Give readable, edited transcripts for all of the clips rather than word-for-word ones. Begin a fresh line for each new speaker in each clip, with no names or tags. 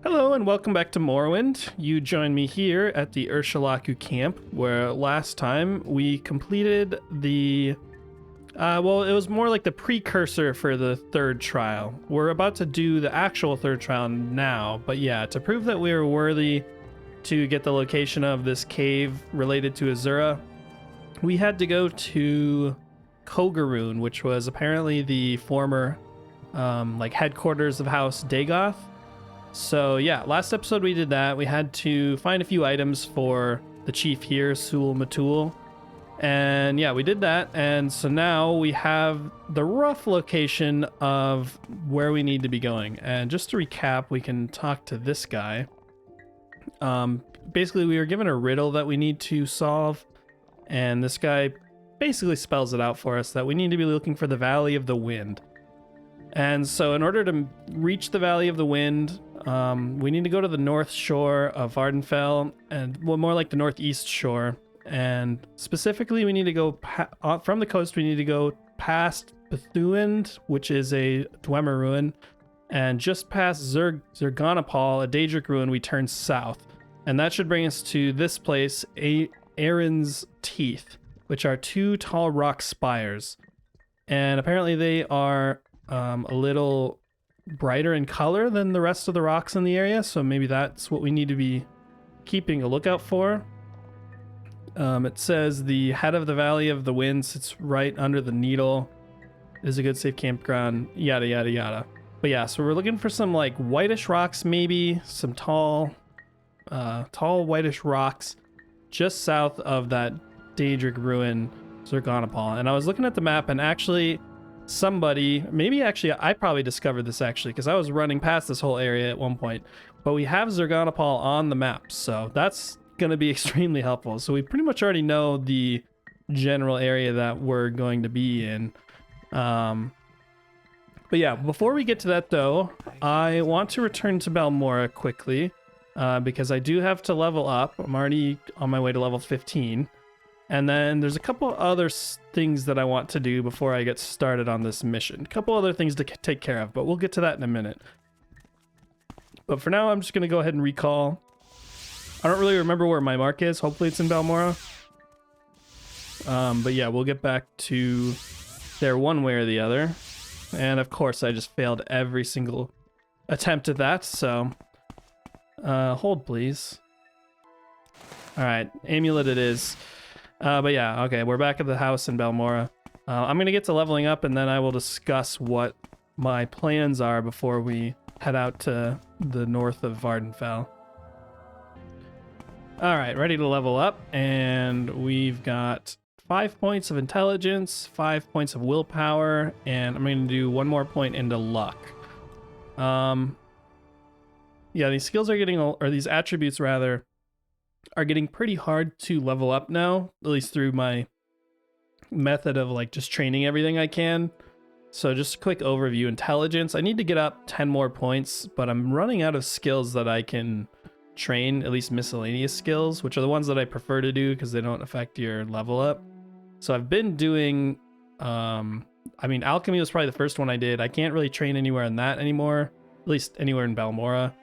Hello and welcome back to Morrowind. You join me here at the Urshalaku camp, where last time we completed the... well, it was more like the precursor for the third trial. We're about to do the actual third trial now, but yeah, to prove that we are worthy to get the location of this cave related to Azura, we had to go to Kogaroon, which was apparently the former headquarters of House Dagoth. So yeah, last episode we did that. We had to find a few items for the chief here, Sul Matul. And yeah, we did that. And so now we have the rough location of where we need to be going. And just to recap, we can talk to this guy. Basically, we were given a riddle that we need to solve. And this guy basically spells it out for us that we need to be looking for the Valley of the Wind. And so in order to reach the Valley of the Wind, we need to go to the north shore of Vardenfell, and well, more like the northeast shore. And specifically, we need to go from the coast. We need to go past Bethuend, which is a Dwemer ruin, and just past Zerganapal, a Daedric ruin, we turn south, and that should bring us to this place, Aaron's Teeth, which are two tall rock spires, and apparently they are a little brighter in color than the rest of the rocks in the area, so maybe that's what we need to be keeping a lookout for. It says the head of the Valley of the Wind sits right under the needle. It is a good safe campground, yada yada yada. But yeah, so we're looking for some like whitish rocks, maybe some tall whitish rocks just south of that Daedric ruin, Zerganapal. And I was looking at the map, and actually I probably discovered this actually because I was running past this whole area at one point, but we have Zerganapal on the map, so that's going to be extremely helpful. So we pretty much already know the general area that we're going to be in. But yeah, before we get to that though, I want to return to Balmora quickly because I do have to level up. I'm already on my way to level 15. And then there's a couple other things that I want to do before I get started on this mission. A couple other things to take care of, but we'll get to that in a minute. But for now, I'm just going to go ahead and recall. I don't really remember where my mark is. Hopefully it's in Balmora. But yeah, we'll get back to there one way or the other. And of course, I just failed every single attempt at that. So hold, please. All right, amulet it is. But yeah, okay, we're back at the house in Balmora. I'm going to get to leveling up, and then I will discuss what my plans are before we head out to the north of Vardenfell. All right, ready to level up, and we've got 5 points of intelligence, 5 points of willpower, and I'm going to do 1 more point into luck. Yeah, these skills are getting, or these attributes rather, are getting pretty hard to level up now, at least through my method of like just training everything I can. So just a quick overview. Intelligence, I need to get up 10 more points, but I'm running out of skills that I can train, at least miscellaneous skills, which are the ones that I prefer to do because they don't affect your level up. So I've been doing, alchemy was probably the first one I did. I can't really train anywhere in that anymore, at least anywhere in Balmora.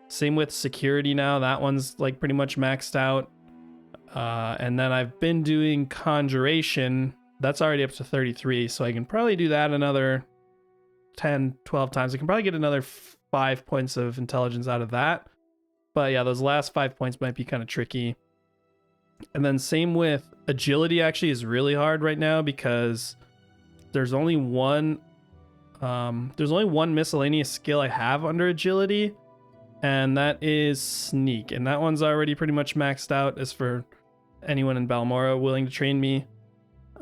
Same with security now. That one's like pretty much maxed out. And then I've been doing conjuration. That's already up to 33. So I can probably do that another 10, 12 times. I can probably get another 5 points of intelligence out of that. But yeah, those last 5 points might be kind of tricky. And then same with agility actually is really hard right now because there's only one miscellaneous skill I have under agility. And that is sneak, and that one's already pretty much maxed out as for anyone in Balmora willing to train me.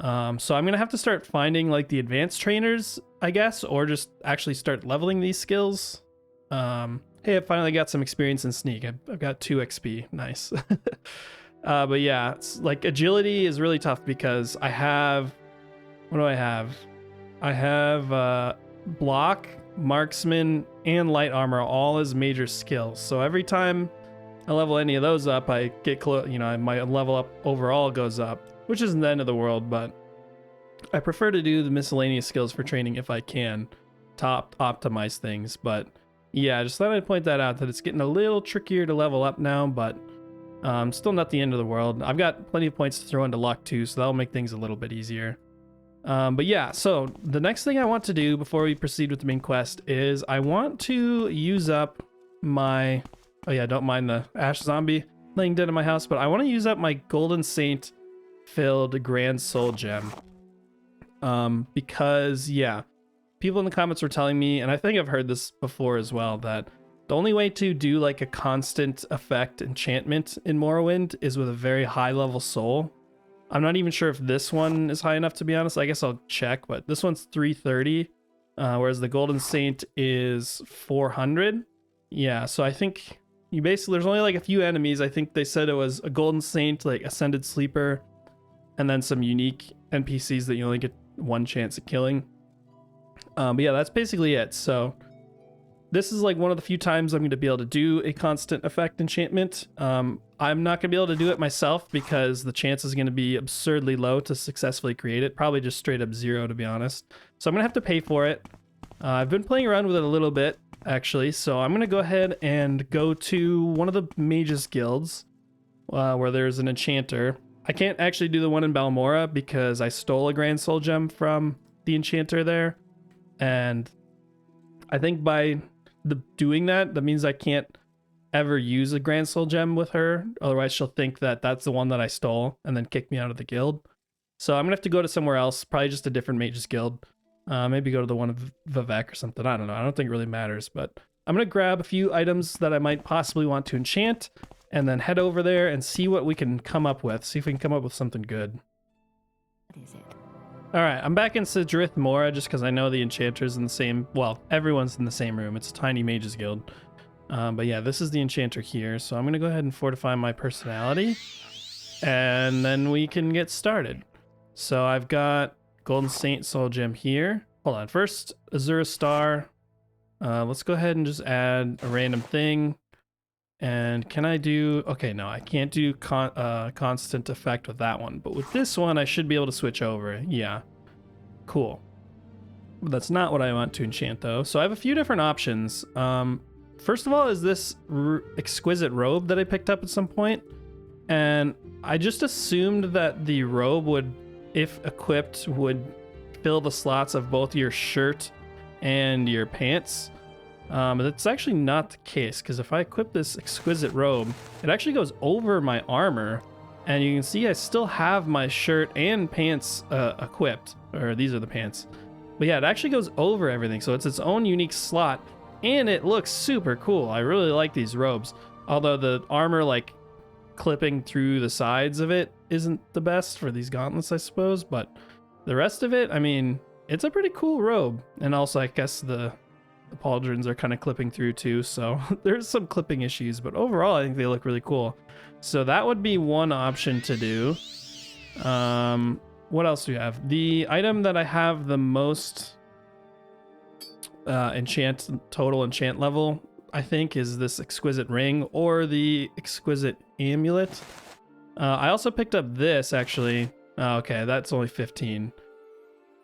So I'm gonna have to start finding like the advanced trainers, I guess, or just actually start leveling these skills. Hey, I finally got some experience in sneak. I've got 2 XP, nice. But yeah, it's like agility is really tough because I have, what do I have? I have block, marksman, and light armor all as major skills. So every time I level any of those up, I get close, my level up overall goes up, which isn't the end of the world, but I prefer to do the miscellaneous skills for training if I can to optimize things. But Yeah, just thought I'd point that out, that it's getting a little trickier to level up now, but still not the end of the world. I've got plenty of points to throw into luck too, so that'll make things a little bit easier. But yeah, so the next thing I want to do before we proceed with the main quest is I want to use up my... Oh yeah, don't mind the ash zombie laying dead in my house, but I want to use up my Golden Saint filled Grand Soul Gem. Because, yeah, people in the comments were telling me, and I think I've heard this before as well, that the only way to do like a constant effect enchantment in Morrowind is with a very high level soul. I'm not even sure if this one is high enough, to be honest. I guess I'll check, but this one's 330, whereas the Golden Saint is 400. Yeah, so I think you basically, there's only like a few enemies. I think they said it was a Golden Saint, like Ascended Sleeper, and then some unique NPCs that you only get one chance at killing. But yeah, that's basically it. So this is like one of the few times I'm going to be able to do a constant effect enchantment. I'm not going to be able to do it myself because the chance is going to be absurdly low to successfully create it. Probably just straight up 0, to be honest. So I'm going to have to pay for it. I've been playing around with it a little bit, actually. So I'm going to go ahead and go to one of the mages guilds where there's an enchanter. I can't actually do the one in Balmora because I stole a Grand Soul Gem from the enchanter there. And I think by doing that means I can't ever use a Grand Soul Gem with her. Otherwise, she'll think that that's the one that I stole and then kick me out of the guild. So I'm going to have to go to somewhere else, probably just a different mages guild. Maybe go to the one of Vivek or something. I don't know. I don't think it really matters. But I'm going to grab a few items that I might possibly want to enchant and then head over there and see what we can come up with. See if we can come up with something good.
What is it?
All right, I'm back in Sidrith Mora just because I know the enchanter's in the same... Well, everyone's in the same room. It's a tiny mages guild. But yeah, this is the enchanter here. So I'm going to go ahead and fortify my personality. And then we can get started. So I've got Golden Saint Soul Gem here. Hold on. First, Azura Star. Let's go ahead and just add a random thing. And can I do... Okay, no, I can't do constant effect with that one. But with this one, I should be able to switch over. Yeah. Cool. But that's not what I want to enchant, though. So I have a few different options. First of all is this exquisite robe that I picked up at some point. And I just assumed that the robe would, if equipped, would fill the slots of both your shirt and your pants. But that's actually not the case, because if I equip this exquisite robe, it actually goes over my armor. And you can see I still have my shirt and pants equipped. Or these are the pants. But yeah, it actually goes over everything. So it's its own unique slot. And it looks super cool. I really like these robes. Although the armor, like, clipping through the sides of it isn't the best for these gauntlets, I suppose. But the rest of it, I mean, it's a pretty cool robe. And also, I guess the pauldrons are kind of clipping through too. So there's some clipping issues. But overall, I think they look really cool. So that would be one option to do. What else do we have? The item that I have the most... total enchant level, I think, is this exquisite ring or the exquisite amulet. I also picked up this, actually. Oh, okay, that's only 15.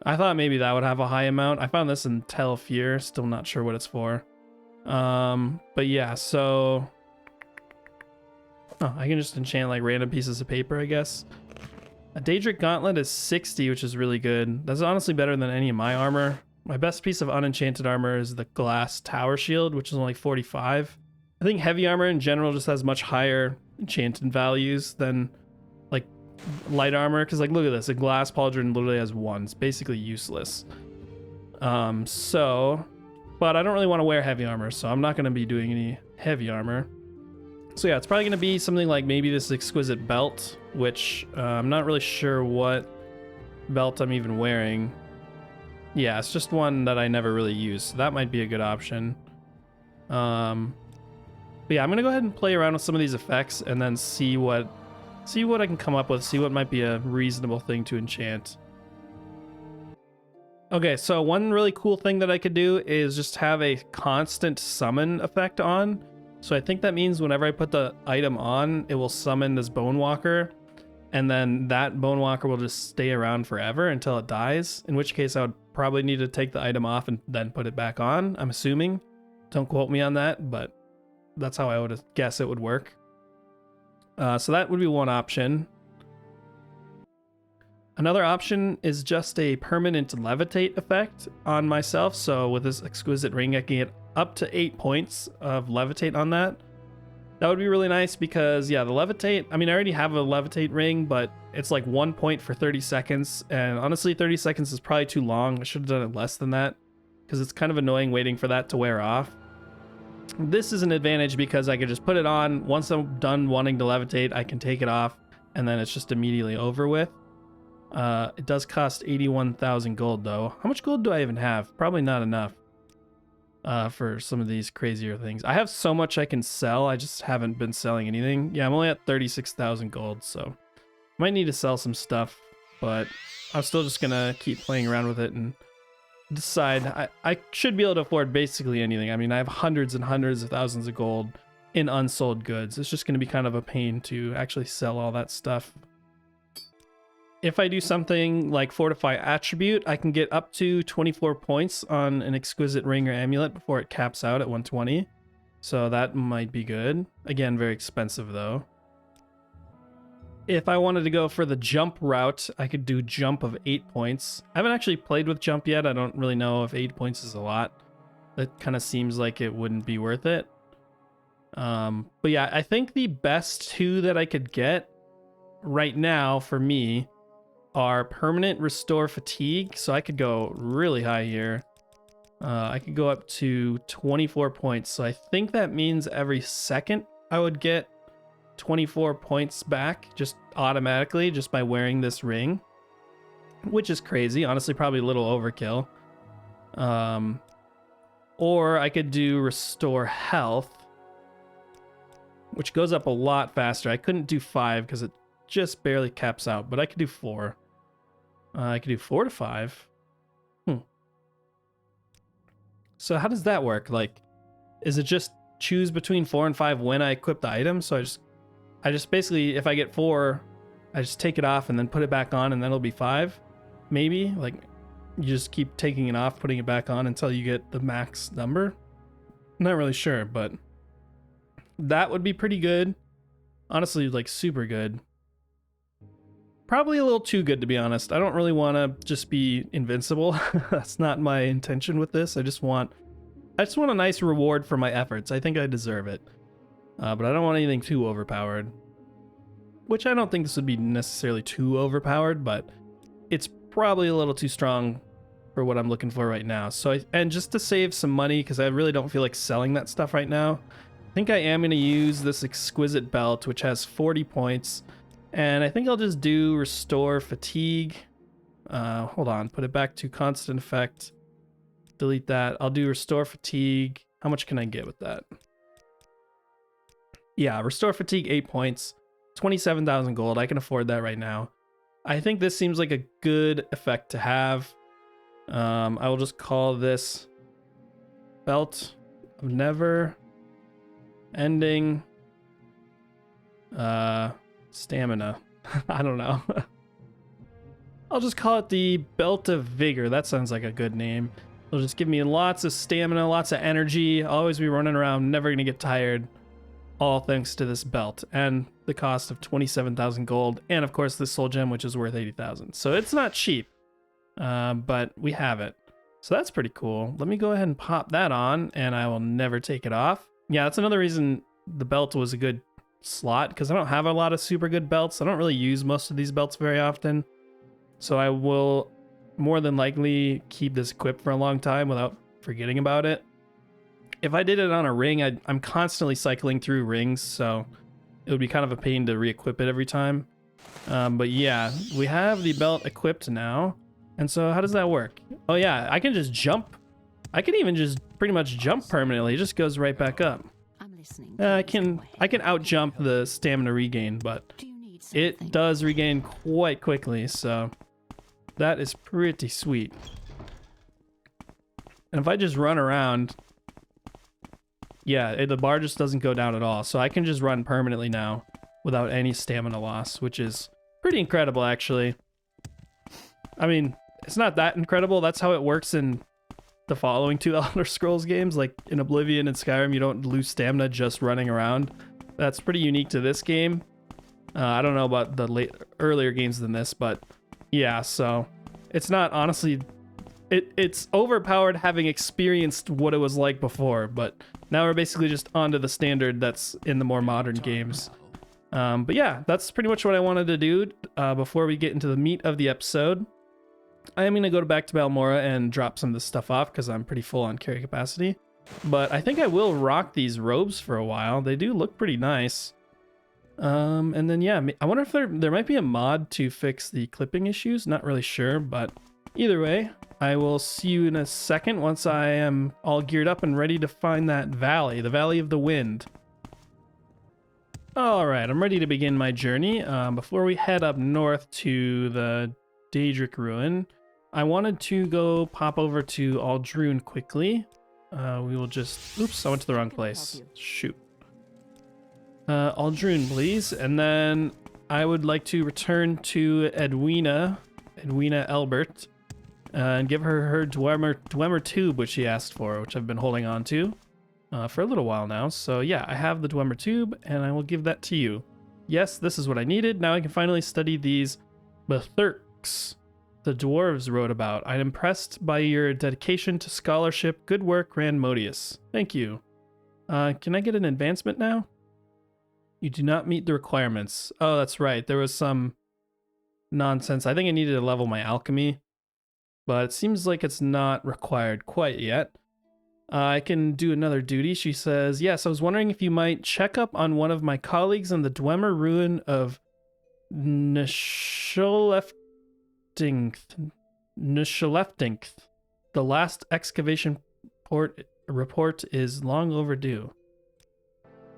I thought maybe that would have a high amount. I found this in Telfir, still not sure what it's for. But yeah, so... Oh, I can just enchant like random pieces of paper, I guess. A Daedric Gauntlet is 60, which is really good. That's honestly better than any of my armor. My best piece of unenchanted armor is the glass tower shield, which is only 45. I think heavy armor in general just has much higher enchanted values than like light armor. Because like, look at this, a glass pauldron literally has 1. It's basically useless. But I don't really want to wear heavy armor, so I'm not going to be doing any heavy armor. So yeah, it's probably going to be something like maybe this exquisite belt, which I'm not really sure what belt I'm even wearing. Yeah, it's just one that I never really use, so that might be a good option. But yeah, I'm gonna go ahead and play around with some of these effects and then see what I can come up with, see what might be a reasonable thing to enchant. Okay, so one really cool thing that I could do is just have a constant summon effect on. So I think that means whenever I put the item on, it will summon this Bone Walker. And then that Bone Walker will just stay around forever until it dies. In which case I would probably need to take the item off and then put it back on, I'm assuming. Don't quote me on that, but that's how I would guess it would work. So that would be one option. Another option is just a permanent levitate effect on myself. So with this exquisite ring, I can get up to 8 points of levitate on that. That would be really nice because, yeah, the levitate, I mean, I already have a levitate ring, but it's like 1 point for 30 seconds. And honestly, 30 seconds is probably too long. I should have done it less than that because it's kind of annoying waiting for that to wear off. This is an advantage because I could just put it on. Once I'm done wanting to levitate, I can take it off and then it's just immediately over with. It does cost 81,000 gold though. How much gold do I even have? Probably not enough for some of these crazier things. I have so much I can sell. I just haven't been selling anything. Yeah, I'm only at 36,000 gold, so might need to sell some stuff, but I'm still just gonna keep playing around with it and decide. I should be able to afford basically anything. I mean, I have hundreds and hundreds of thousands of gold in unsold goods. It's just gonna be kind of a pain to actually sell all that stuff. If I do something like Fortify Attribute, I can get up to 24 points on an exquisite ring or amulet before it caps out at 120. So that might be good. Again, very expensive though. If I wanted to go for the jump route, I could do jump of 8 points. I haven't actually played with jump yet. I don't really know if 8 points is a lot. That kind of seems like it wouldn't be worth it. But yeah, I think the best two that I could get right now for me are permanent restore fatigue. So I could go really high here. I could go up to 24 points. So I think that means every second I would get 24 points back just automatically just by wearing this ring, which is crazy. Honestly, probably a little overkill. Or I could do restore health, which goes up a lot faster. I couldn't do 5 because it just barely caps out, but I could do 4. I could do 4 to 5. So how does that work? Like, is it just choose between 4 and 5 when I equip the item? So I just basically, if I get 4, I just take it off and then put it back on and then it'll be 5? Maybe? Like, you just keep taking it off, putting it back on until you get the max number? I'm not really sure, but that would be pretty good. Honestly, like, super good. Probably a little too good, to be honest. I don't really want to just be invincible. That's not my intention with this. I just want a nice reward for my efforts. I think I deserve it. But I don't want anything too overpowered. Which I don't think this would be necessarily too overpowered, but it's probably a little too strong for what I'm looking for right now. So and just to save some money, because I really don't feel like selling that stuff right now, I think I am going to use this exquisite belt, which has 40 points. And I think I'll just do restore fatigue. Hold on, put it back to constant effect. Delete that. I'll do restore fatigue. How much can I get with that? Yeah, restore fatigue 8 points. 27,000 gold. I can afford that right now. I think this seems like a good effect to have. I will just call this Belt of Never Ending Stamina. I don't know. I'll just call it the Belt of Vigor. That sounds like a good name. It'll just give me lots of stamina, lots of energy. I'll always be running around, never gonna get tired. All thanks to this belt and the cost of 27,000 gold. And of course this soul gem, which is worth 80,000. So it's not cheap, but we have it. So that's pretty cool. Let me go ahead and pop that on and I will never take it off. Yeah, that's another reason the belt was a good slot, because I don't have a lot of super good belts. I don't really use most of these belts very often. So I will more than likely keep this equipped for a long time without forgetting about it. If I did it on a ring, I'm constantly cycling through rings, so it would be kind of a pain to re-equip it every time. But yeah, we have the belt equipped now. And so how does that work? Oh yeah, I can just jump. I can even just pretty much jump permanently. It just goes right back up.
I'm listening.
I can out jump the stamina regain, but it does regain quite quickly, so that is pretty sweet. And if I just run around, yeah, the bar just doesn't go down at all. So I can just run permanently now without any stamina loss, which is pretty incredible, actually. I mean, it's not that incredible. That's how it works in the following two Elder Scrolls games. Like in Oblivion and Skyrim, you don't lose stamina just running around. That's pretty unique to this game. I don't know about the earlier games than this, but yeah, so it's not honestly, it's overpowered having experienced what it was like before, but now we're basically just onto the standard that's in the more modern games. But yeah, that's pretty much what I wanted to do before we get into the meat of the episode. I am going to go back to Balmora and drop some of this stuff off because I'm pretty full on carry capacity. But I think I will rock these robes for a while. They do look pretty nice. And then yeah, I wonder if there might be a mod to fix the clipping issues. Not really sure, but either way, I will see you in a second once I am all geared up and ready to find that valley, the Valley of the Wind. All right, I'm ready to begin my journey. Before we head up north to the Daedric Ruin, I wanted to go pop over to Aldrune quickly. We will just... Oops, I went to the wrong place. Shoot. Aldrune, please. And then I would like to return to Edwina Elbert, and give her Dwemer tube, which she asked for, which I've been holding on to for a little while now. So yeah, I have the Dwemer tube, and I will give that to you. Yes, this is what I needed. Now I can finally study these Bethurks the dwarves wrote about. I'm impressed by your dedication to scholarship. Good work, Grand Modius. Thank you. Can I get an advancement now? You do not meet the requirements. Oh, that's right. There was some nonsense. I think I needed to level my alchemy, but it seems like it's not required quite yet. I can do another duty. She says, yes, I was wondering if you might check up on one of my colleagues in the Dwemer ruin of Nishaleftink. The last excavation report is long overdue.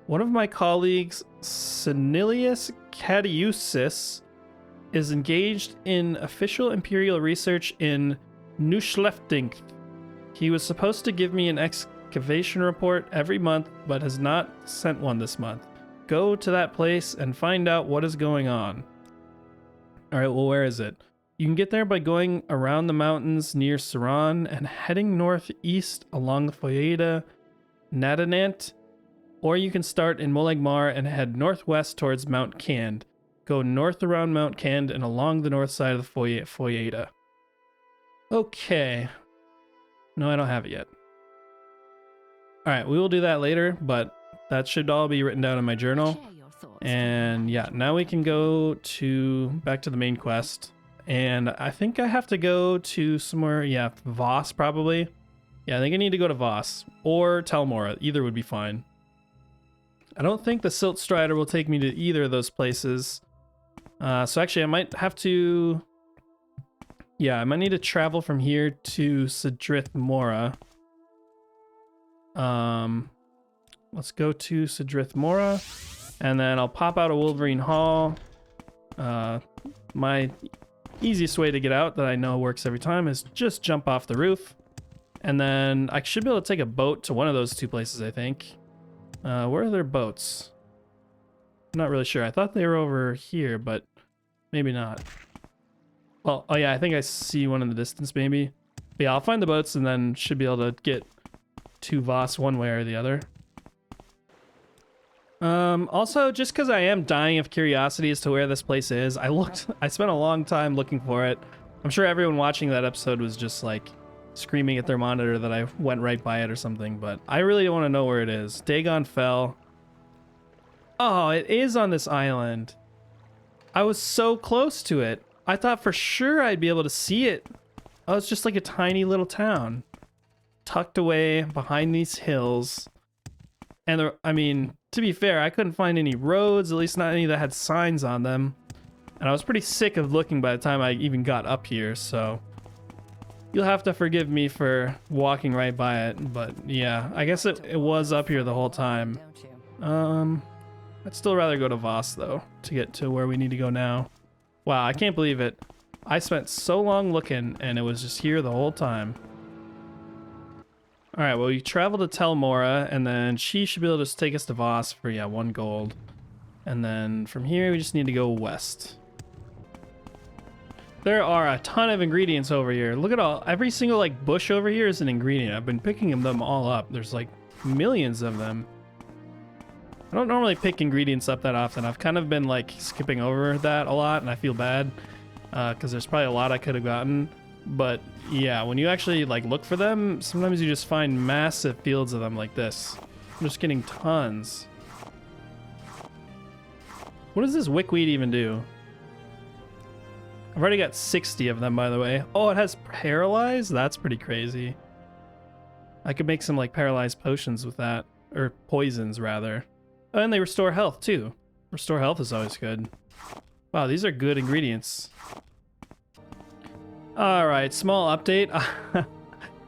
One of my colleagues, Senilius Catiusis, is engaged in official imperial research in Nishaleftink. He was supposed to give me an excavation report every month, but has not sent one this month. Go to that place and find out what is going on. Alright, well, where is it? You can get there by going around the mountains near Saran and heading northeast along the Foyeda Nadanant, or you can start in Molegmar and head northwest towards Mount Cand. Go north around Mount Cand and along the north side of the Foyeda. Okay. No, I don't have it yet. Alright, we will do that later, but that should all be written down in my journal. And yeah, now we can go back to the main quest. And I think I have to go to somewhere, yeah, Voss probably. Yeah, I think I need to go to Voss or Telmora. Either would be fine. I don't think the Silt Strider will take me to either of those places. So actually I might have to... Yeah, I might need to travel from here to Sidrith Mora. Let's go to Sidrith Mora, and then I'll pop out of Wolverine Hall. My easiest way to get out that I know works every time is just jump off the roof. And then I should be able to take a boat to one of those two places, I think. Where are their boats? I'm not really sure. I thought they were over here, but maybe not. Well, oh yeah, I think I see one in the distance maybe. But yeah, I'll find the boats and then should be able to get to Voss one way or the other. Also, just because I am dying of curiosity as to where this place is, I spent a long time looking for it. I'm sure everyone watching that episode was just like screaming at their monitor that I went right by it or something, but I really want to know where it is. Dagon Fell. Oh, it is on this island. I was so close to it. I thought for sure I'd be able to see it. Oh, it's just like a tiny little town tucked away behind these hills. And there, I mean, to be fair, I couldn't find any roads, at least not any that had signs on them. And I was pretty sick of looking by the time I even got up here, so you'll have to forgive me for walking right by it. But yeah, I guess it was up here the whole time. I'd still rather go to Voss though to get to where we need to go now. Wow, I can't believe it. I spent so long looking and it was just here the whole time. Alright, well, we travel to Telmora, and then she should be able to take us to Voss for, yeah, 1 gold. And then from here, we just need to go west. There are a ton of ingredients over here. Look at every single like bush over here is an ingredient. I've been picking them all up. There's like millions of them. I don't normally pick ingredients up that often. I've kind of been like skipping over that a lot, and I feel bad because there's probably a lot I could have gotten. But yeah, when you actually like look for them, sometimes you just find massive fields of them like this. I'm just getting tons. What does this wickweed even do? I've already got 60 of them, by the way. Oh, it has paralyze? That's pretty crazy. I could make some like paralyzed potions with that, or poisons rather. Oh, and they restore health too. Restore health is always good. Wow, these are good ingredients. All right, small update.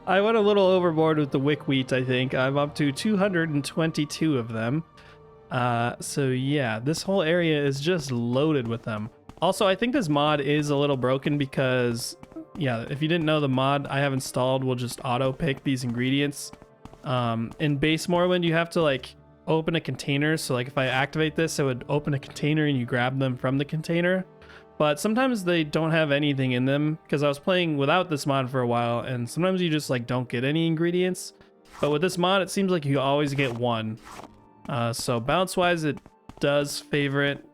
I went a little overboard with the wickweed, I think. I'm up to 222 of them. So yeah, this whole area is just loaded with them. Also, I think this mod is a little broken because, yeah, if you didn't know, the mod I have installed will just auto pick these ingredients. In base Morrowind, you have to like open a container. So like if I activate this, it would open a container and you grab them from the container. But sometimes they don't have anything in them because I was playing without this mod for a while, and sometimes you just like don't get any ingredients. But with this mod, it seems like you always get one. So balance wise, it does favor it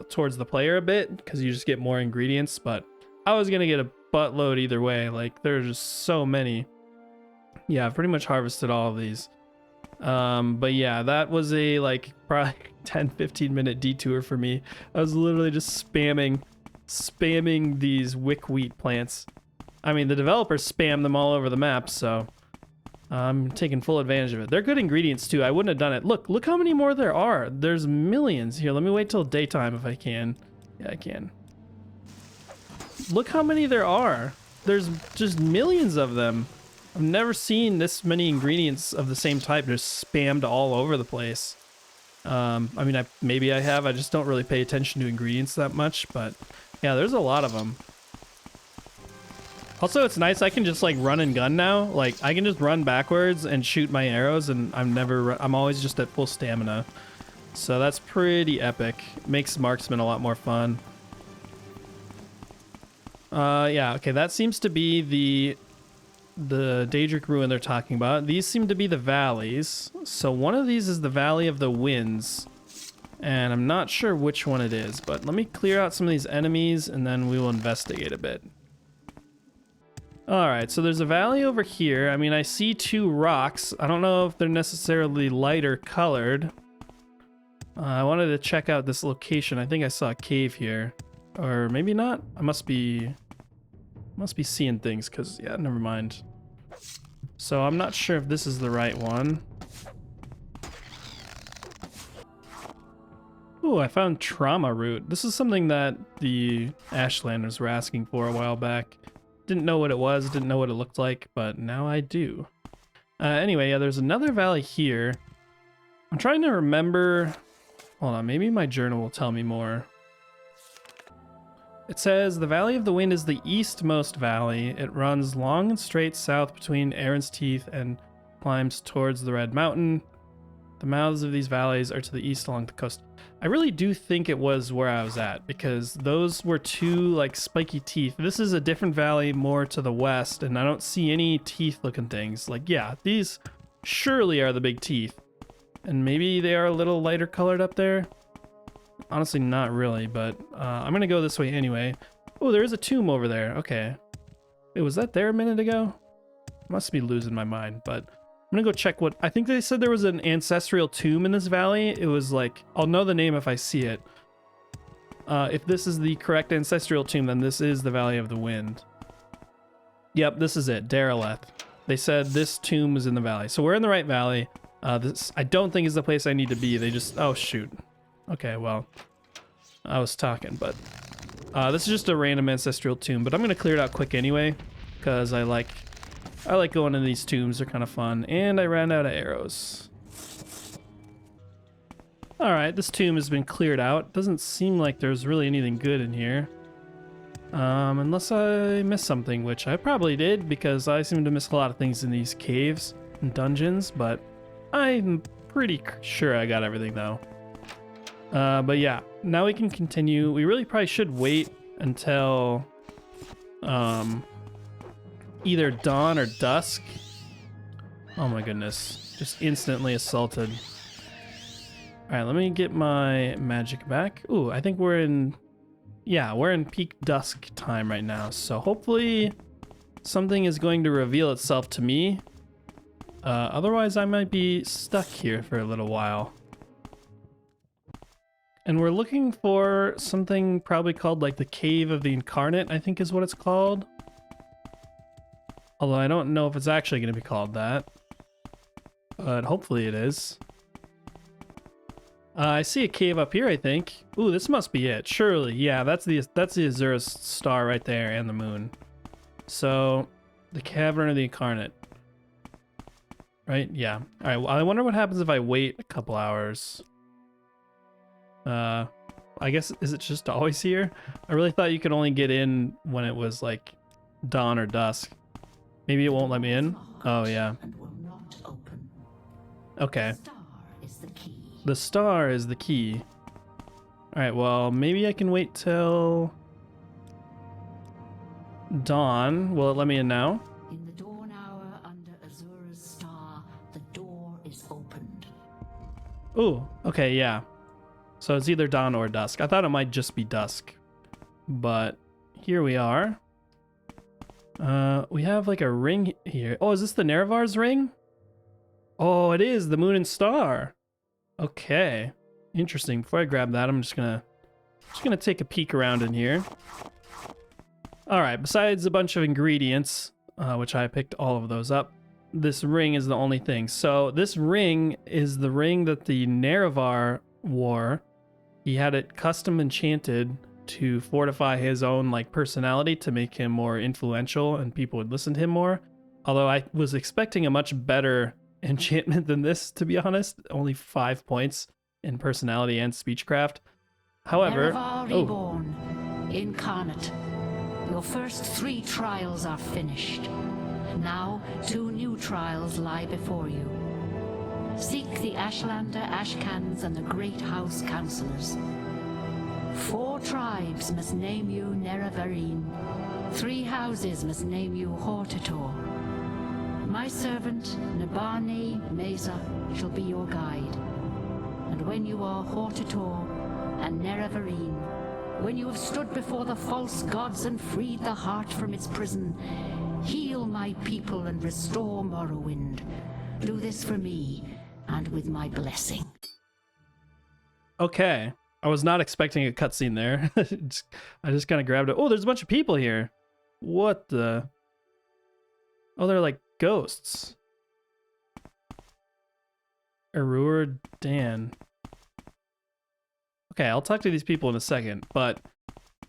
towards the player a bit because you just get more ingredients. But I was gonna get a buttload either way. Like there's just so many. Yeah, I've pretty much harvested all of these. But yeah, that was a like probably 10-15 minute detour for me. I was literally just spamming these wickweed plants. I mean, the developers spam them all over the map, so I'm taking full advantage of it. They're good ingredients too. I wouldn't have done it. Look how many more there are. There's millions. Here, let me wait till daytime if I can. Yeah, I can. Look how many there are. There's just millions of them. I've never seen this many ingredients of the same type just spammed all over the place. I mean, maybe I have. I just don't really pay attention to ingredients that much, but yeah, there's a lot of them. Also, it's nice I can just like run and gun now. Like I can just run backwards and shoot my arrows, and I'm always just at full stamina. So that's pretty epic. Makes marksman a lot more fun. Yeah, okay, that seems to be the Daedric ruin they're talking about. These seem to be the valleys. So one of these is the Valley of the Winds, and I'm not sure which one it is, but let me clear out some of these enemies and then we will investigate a bit. All right, so there's a valley over here. I mean, I see two rocks. I don't know if they're necessarily lighter colored. I wanted to check out this location. I think I saw a cave here, or maybe not. I must be seeing things because, yeah, never mind. So I'm not sure if this is the right one. Ooh, I found trauma root. This is something that the Ashlanders were asking for a while back. Didn't know what it was, didn't know what it looked like, but now I do. Anyway, yeah, there's another valley here. I'm trying to remember. Hold on, maybe my journal will tell me more. It says, the Valley of the Wind is the eastmost valley. It runs long and straight south between Aaron's Teeth and climbs towards the Red Mountain. The mouths of these valleys are to the east along the coast. I really do think it was where I was at because those were two like spiky teeth. This is a different valley more to the west, and I don't see any teeth looking things. Like, yeah, these surely are the big teeth. And maybe they are a little lighter colored up there. Honestly, not really, but I'm gonna go this way anyway. Oh, there is a tomb over there. Okay. Wait, was that there a minute ago? Must be losing my mind, but I'm gonna go check what... I think they said there was an ancestral tomb in this valley. It was like... I'll know the name if I see it. If this is the correct ancestral tomb, then this is the Valley of the Wind. Yep, this is it. Dareleth. They said this tomb was in the valley. So we're in the right valley. This I don't think is the place I need to be. They just... Oh, shoot. Okay, well, I was talking, but this is just a random ancestral tomb, but I'm gonna clear it out quick anyway because I like going in these tombs. They're kind of fun, and I ran out of arrows. All right, this tomb has been cleared out. Doesn't seem like there's really anything good in here, unless I missed something, which I probably did because I seem to miss a lot of things in these caves and dungeons, but I'm pretty sure I got everything though. But yeah, now we can continue. We really probably should wait until either dawn or dusk. Oh my goodness. Just instantly assaulted. Alright, let me get my magic back. Ooh, I think we're in... Yeah, we're in peak dusk time right now. So hopefully something is going to reveal itself to me. Otherwise, I might be stuck here for a little while. And we're looking for something probably called like the Cave of the Incarnate, I think is what it's called. Although I don't know if it's actually going to be called that. But hopefully it is. I see a cave up here, I think. Ooh, this must be it. Surely, yeah, that's the Azura's star right there and the moon. So, the Cavern of the Incarnate. Right? Yeah. Alright, well, I wonder what happens if I wait a couple hours. I guess, is it just always here? I really thought you could only get in when it was, like, dawn or dusk. Maybe it won't let me in? Oh, yeah. Okay. The star is the key. Alright, well, maybe I can wait till dawn. Will it let me in now?
In the dawn hour under Azura's star, the door is opened.
Ooh, okay, yeah. So it's either dawn or dusk. I thought it might just be dusk. But here we are. We have like a ring here. Oh, is this the Nerevar's ring? Oh, it is the moon and star. Okay, interesting. Before I grab that, I'm just gonna take a peek around in here. All right. Besides a bunch of ingredients, which I picked all of those up, this ring is the only thing. So this ring is the ring that the Nerevar wore. He had it custom enchanted to fortify his own like personality to make him more influential and people would listen to him more. Although I was expecting a much better enchantment than this, to be honest. Only 5 points in personality and speechcraft. However,
Reborn, Incarnate. Your first 3 trials are finished. Now 2 new trials lie before you. Seek the Ashlander, Ashcans, and the Great House Councillors. 4 tribes must name you Nerevarine. 3 houses must name you Hortator. My servant, Nabani Mesa, shall be your guide. And when you are Hortator and Nerevarine, when you have stood before the false gods and freed the heart from its prison, heal my people and restore Morrowind. Do this for me, and with my blessing.
okay. I was not expecting a cutscene there. I just kind of grabbed it. Oh, there's a bunch of people here. What the? Oh, they're like ghosts. Arur Dan. Okay, I'll talk to these people in a second, but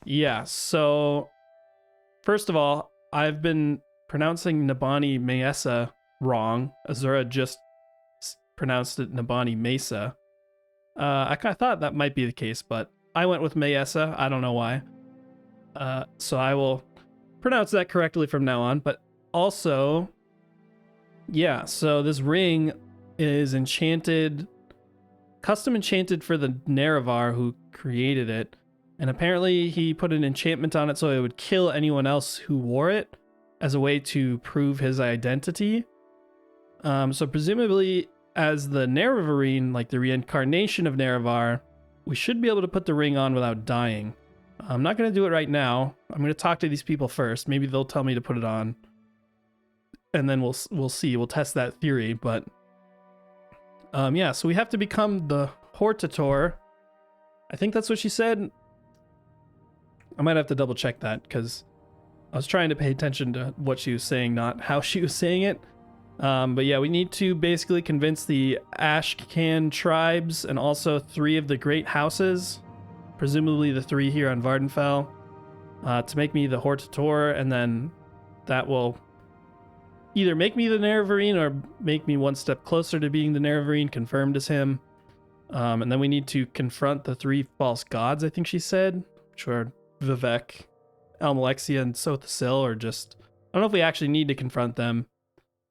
yeah, so first of all, I've been pronouncing Nabani Mesa wrong. Azura just pronounced it Nabani Mesa. I kind of thought that might be the case, but I went with Mesa. I don't know why. So I will pronounce that correctly from now on, but also, yeah, so this ring is enchanted, custom enchanted for the Nerevar who created it. And apparently he put an enchantment on it so it would kill anyone else who wore it as a way to prove his identity. So presumably as the Nerevarine, like the reincarnation of Nerevar, we should be able to put the ring on without dying. I'm not going to do it right now. I'm going to talk to these people first. Maybe they'll tell me to put it on. And then we'll see. We'll test that theory. But yeah, so we have to become the Hortator. I think that's what she said. I might have to double check that because I was trying to pay attention to what she was saying, not how she was saying it. But yeah, we need to basically convince the Ashcan tribes and also 3 of the great houses, presumably the 3 here on Vardenfell, to make me the Hortator, and then that will either make me the Nerevarine or make me one step closer to being the Nerevarine, confirmed as him. And then we need to confront the 3 false gods, I think she said, which are Vivek, Almalexia, and Sothasil, or just... I don't know if we actually need to confront them.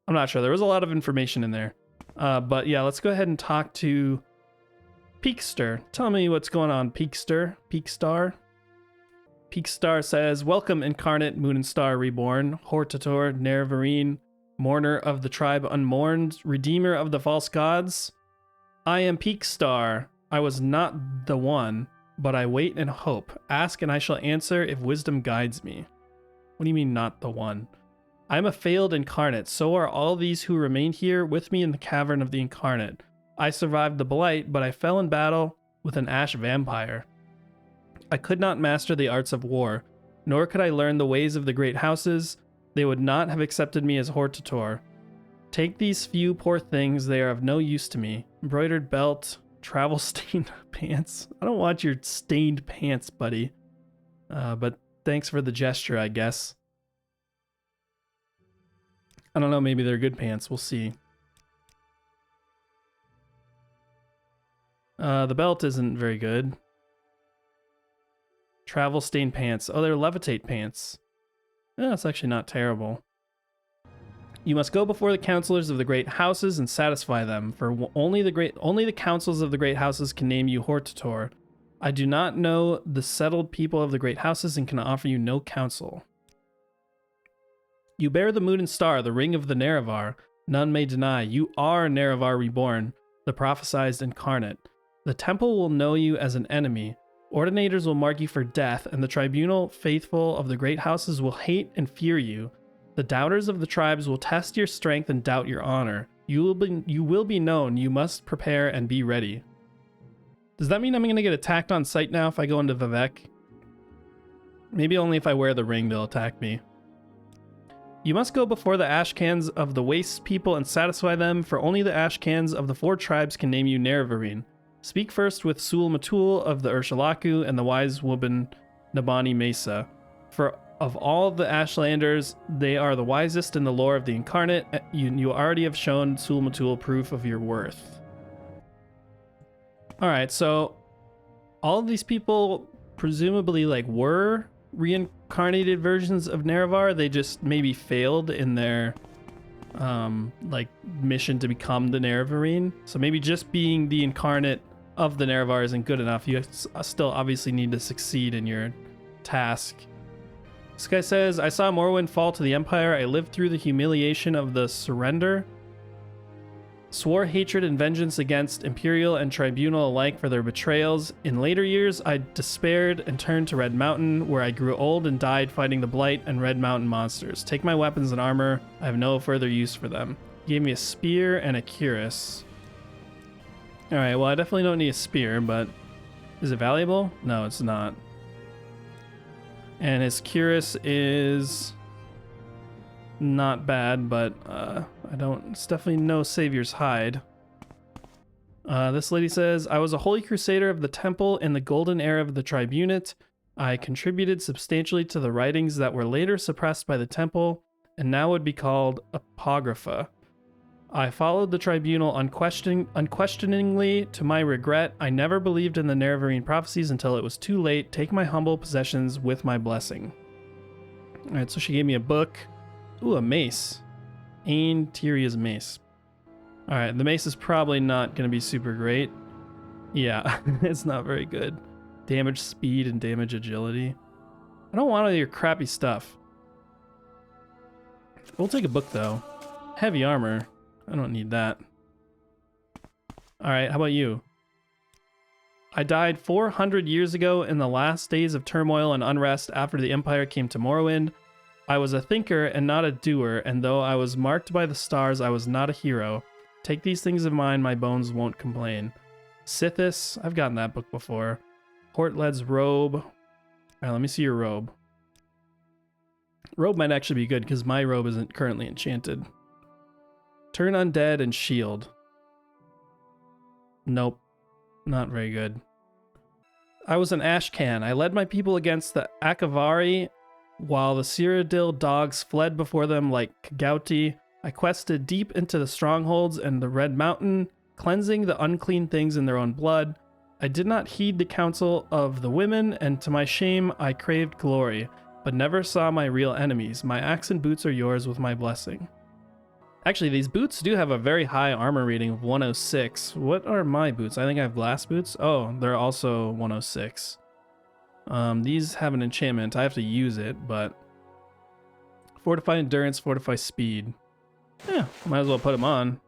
I'm not sure. There was a lot of information in there. But yeah, let's go ahead and talk to Peakster. Tell me what's going on, Peakstar. Peakstar says, welcome, Incarnate, Moon and Star Reborn, Hortator, Nerevarine, Mourner of the Tribe Unmourned, Redeemer of the False Gods. I am Peakstar. I was not the one, but I wait and hope. Ask and I shall answer if wisdom guides me. What do you mean, not the one? I am a failed Incarnate. So are all these who remain here with me in the Cavern of the Incarnate. I survived the Blight, but I fell in battle with an Ash Vampire. I could not master the arts of war, nor could I learn the ways of the great houses. They would not have accepted me as Hortator. Take these few poor things, they are of no use to me. Embroidered belt, travel-stained pants. I don't want your stained pants, buddy. But thanks for the gesture, I guess. I don't know, maybe they're good pants. We'll see. The belt isn't very good. Travel stained pants. Oh, they're levitate pants. Yeah, that's actually not terrible. You must go before the counselors of the great houses and satisfy them, for only the councils of the great houses can name you Hortator. I do not know the settled people of the great houses and can offer you no counsel. You bear the moon and star, the ring of the Nerevar. None may deny. You are Nerevar reborn, the prophesized Incarnate. The temple will know you as an enemy. Ordinators will mark you for death, and the tribunal faithful of the great houses will hate and fear you. The doubters of the tribes will test your strength and doubt your honor. You will be known. You must prepare and be ready. Does that mean I'm going to get attacked on sight now if I go into Vivek? Maybe only if I wear the ring they'll attack me. You must go before the Ashcans of the Waste people and satisfy them, for only the Ashcans of the 4 tribes can name you Nerevarine. Speak first with Sul Matul of the Urshalaku and the wise woman Nabani Mesa. For of all the Ashlanders, they are the wisest in the lore of the Incarnate. You already have shown Sul Matul proof of your worth. Alright, so all of these people presumably were reincarnated versions of Nerevar. They just maybe failed in their mission to become the Nerevarine. So maybe just being the Incarnate of the Nerevar isn't good enough. You still obviously need to succeed in your task. This guy says, I saw Morrowind fall to the Empire. I lived through the humiliation of the surrender. Swore hatred and vengeance against Imperial and Tribunal alike for their betrayals. In later years, I despaired and turned to Red Mountain, where I grew old and died fighting the Blight and Red Mountain monsters. Take my weapons and armor. I have no further use for them. He gave me a spear and a cuirass. Alright, well, I definitely don't need a spear, but is it valuable? No, it's not. And his cuirass is not bad, but it's definitely no savior's hide. This lady says, I was a holy crusader of the temple in the golden era of the tribunate. I contributed substantially to the writings that were later suppressed by the temple and now would be called apocrypha. I followed the tribunal unquestioningly to my regret. I never believed in the Nerevarine prophecies until it was too late. Take my humble possessions with my blessing. Alright, so she gave me a book. Ooh, a mace. Ain Tyria's mace. Alright, the mace is probably not going to be super great. Yeah, it's not very good. Damage speed and damage agility. I don't want all your crappy stuff. We'll take a book though. Heavy armor. I don't need that. Alright, how about you? I died 400 years ago in the last days of turmoil and unrest after the Empire came to Morrowind. I was a thinker and not a doer, and though I was marked by the stars, I was not a hero. Take these things of mine, my bones won't complain. Sithis, I've gotten that book before. Hortled's robe. Alright, let me see your robe. Robe might actually be good, because my robe isn't currently enchanted. Turn undead and shield. Nope. Not very good. I was an Ashcan. I led my people against the Akavari, while the Cyrodiil dogs fled before them like Kagauti. I quested deep into the strongholds and the Red Mountain, cleansing the unclean things in their own blood. I did not heed the counsel of the women, and to my shame I craved glory, but never saw my real enemies. My axe and boots are yours with my blessing. Actually, these boots do have a very high armor rating of 106. What are my boots? I think I have glass boots. Oh, they're also 106. These have an enchantment. I have to use it, but fortify endurance, fortify speed. Yeah, might as well put them on.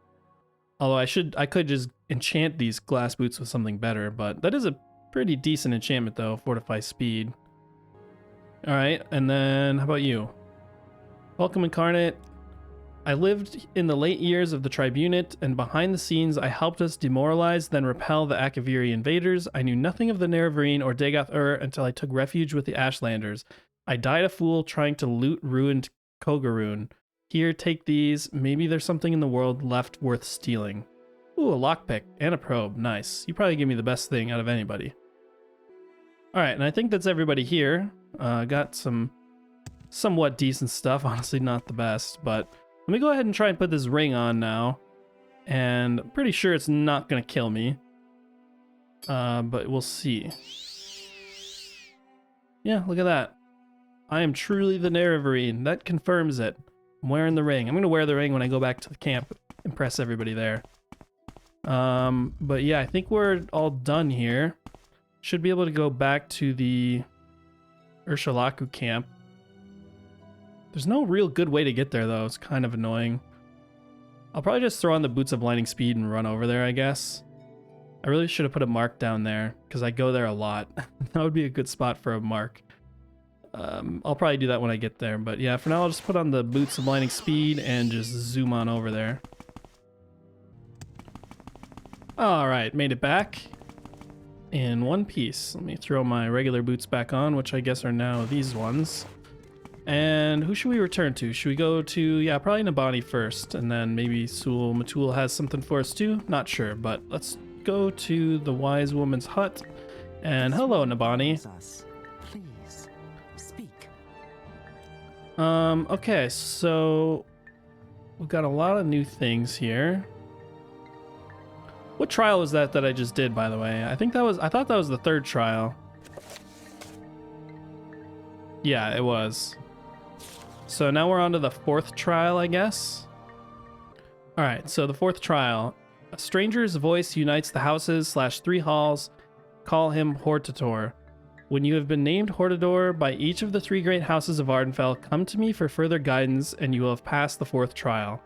Although I could just enchant these glass boots with something better, but that is a pretty decent enchantment though, fortify speed. All right, and then how about you? Welcome, Incarnate. I lived in the late years of the Tribunate, and behind the scenes I helped us demoralize, then repel the Akaviri invaders. I knew nothing of the Nerevarine or Dagoth-Ur until I took refuge with the Ashlanders. I died a fool trying to loot ruined Kogarun. Here, take these. Maybe there's something in the world left worth stealing. Ooh, a lockpick and a probe. Nice. You probably give me the best thing out of anybody. Alright, and I think that's everybody here. Got some somewhat decent stuff. Honestly, not the best, but let me go ahead and try and put this ring on now. And I'm pretty sure it's not going to kill me. But we'll see. Yeah, look at that. I am truly the Nerevarine. That confirms it. I'm wearing the ring. I'm going to wear the ring when I go back to the camp. Impress everybody there. But yeah, I think we're all done here. Should be able to go back to the Urshalaku camp. There's no real good way to get there, though. It's kind of annoying. I'll probably just throw on the Boots of Lightning Speed and run over there, I guess. I really should have put a mark down there, because I go there a lot. That would be a good spot for a mark. I'll probably do that when I get there, but yeah, for now I'll just put on the Boots of Lightning Speed and just zoom on over there. Alright, made it back in one piece. Let me throw my regular boots back on, which I guess are now these ones. And who should we return to? Should we go to, yeah, probably Nabani first, and then maybe Sul Matul has something for us too? Not sure, but let's go to the Wise Woman's hut. And hello, Nabani.
Please speak.
Okay, so we've got a lot of new things here. What trial was that I just did, by the way? I thought that was the third trial. Yeah, it was. So now we're on to the fourth trial, I guess. All right, so the fourth trial. A stranger's voice unites the houses / 3 halls. Call him Hortator. When you have been named Hortator by each of the 3 great houses of Ardenfell, come to me for further guidance and you will have passed the fourth trial.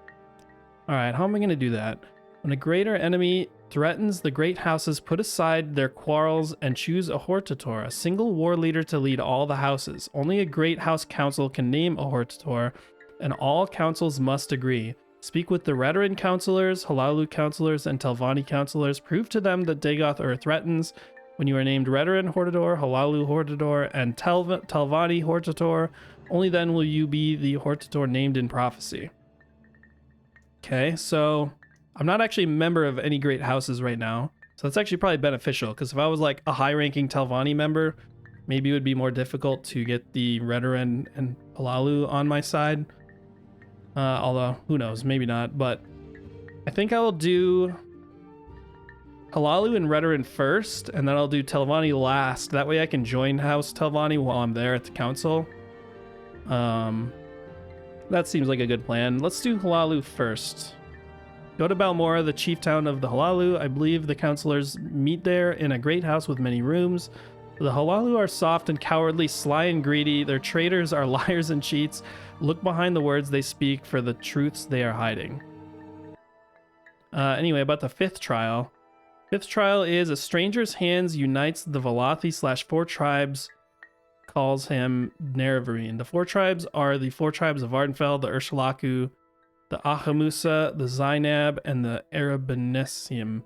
All right, how am I going to do that? When a greater enemy threatens the great houses, put aside their quarrels and choose a Hortator, a single war leader to lead all the houses. Only a great house council can name a Hortator, and all councils must agree. Speak with the Redoran councilors, Halalu councilors, and Telvanni councilors. Prove to them that Dagoth-Ur threatens. When you are named Redoran Hortator, Halalu Hortator, and Telvanni Hortator, only then will you be the Hortator named in prophecy. Okay, so I'm not actually a member of any great houses right now, so that's actually probably beneficial, because if I was like a high-ranking Telvanni member, maybe it would be more difficult to get the Redoran and Halalu on my side. Although, who knows, maybe not, but I think I will do Halalu and Redoran first, and then I'll do Telvanni last. That way I can join House Telvanni while I'm there at the council. That seems like a good plan. Let's do Halalu first. Go to Balmora, the chief town of the Halalu. I believe the councilors meet there in a great house with many rooms. The Halalu are soft and cowardly, sly and greedy. Their traitors are liars and cheats. Look behind the words they speak for the truths they are hiding. Anyway, about the fifth trial. Fifth trial is a stranger's hands unites the Valathi / 4 tribes, calls him Nerevarine. The 4 tribes are the 4 tribes of Ardenfell, the Urshalaku, the Ahamusa, the Zainab, and the Arabanesium.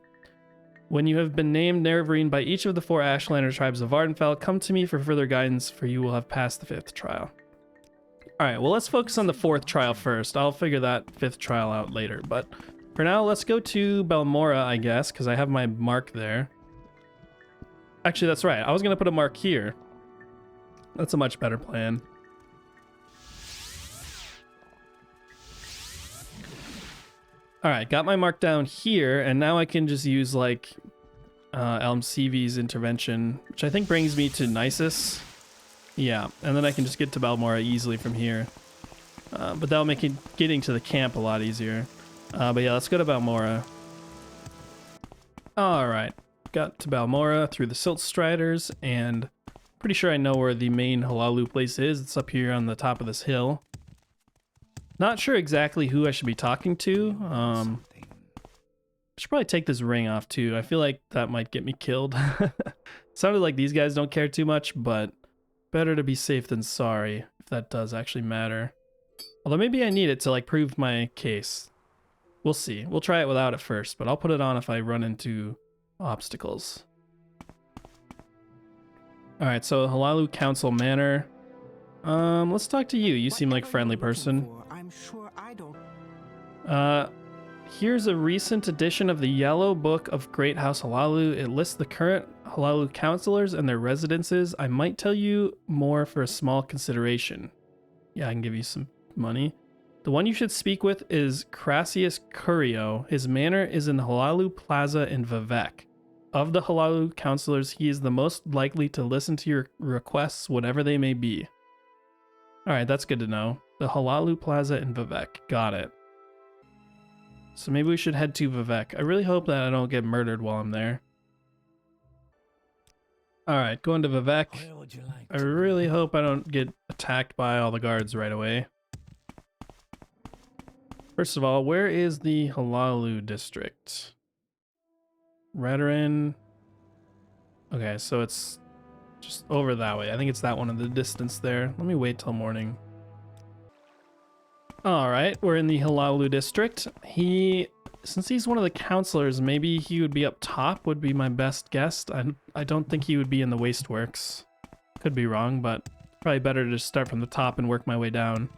When you have been named Nerevarine by each of the 4 Ashlander tribes of Ardenfell, come to me for further guidance, for you will have passed the 5th trial. Alright, well, let's focus on the 4th trial first. I'll figure that 5th trial out later, but for now, let's go to Balmora, I guess, because I have my mark there. Actually, that's right. I was going to put a mark here. That's a much better plan. Alright, got my mark down here, and now I can just use, like, Elm CV's intervention, which I think brings me to Nisus. Yeah, and then I can just get to Balmora easily from here. But that'll make getting to the camp a lot easier. But yeah, let's go to Balmora. Alright, got to Balmora through the Silt Striders, and Pretty sure I know where the main Halalu place is. It's up here on the top of this hill. Not sure exactly who I should be talking to. I should probably take this ring off too. I feel like that might get me killed. Sounded like these guys don't care too much, but better to be safe than sorry, if that does actually matter. Although maybe I need it to like prove my case. We'll see. We'll try it without it first, but I'll put it on if I run into obstacles. Alright, so Halalu Council Manor. Let's talk to you. You seem like a friendly person.
I'm sure I don't.
Here's a recent edition of the Yellow Book of Great House Halalu. It lists the current Halalu counselors and their residences. I might tell you more for a small consideration. Yeah, I can give you some money. The one you should speak with is Crassius Curio. His manor is in Halalu Plaza in Vivek. Of the Halalu counselors, he is the most likely to listen to your requests, whatever they may be. Alright, that's good to know. The Halalu Plaza in Vivek. Got it. So maybe we should head to Vivek. I really hope that I don't get murdered while I'm there. Alright, going to Vivek. I really hope I don't get attacked by all the guards right away. First of all, where is the Halalu district? Radarin. Okay, so it's just over that way. I think it's that one in the distance there. Let me wait till morning. Alright, we're in the Halalu district. Since he's one of the counselors, maybe he would be up top, would be my best guess. I don't think he would be in the wasteworks. Could be wrong, but probably better to just start from the top and work my way down.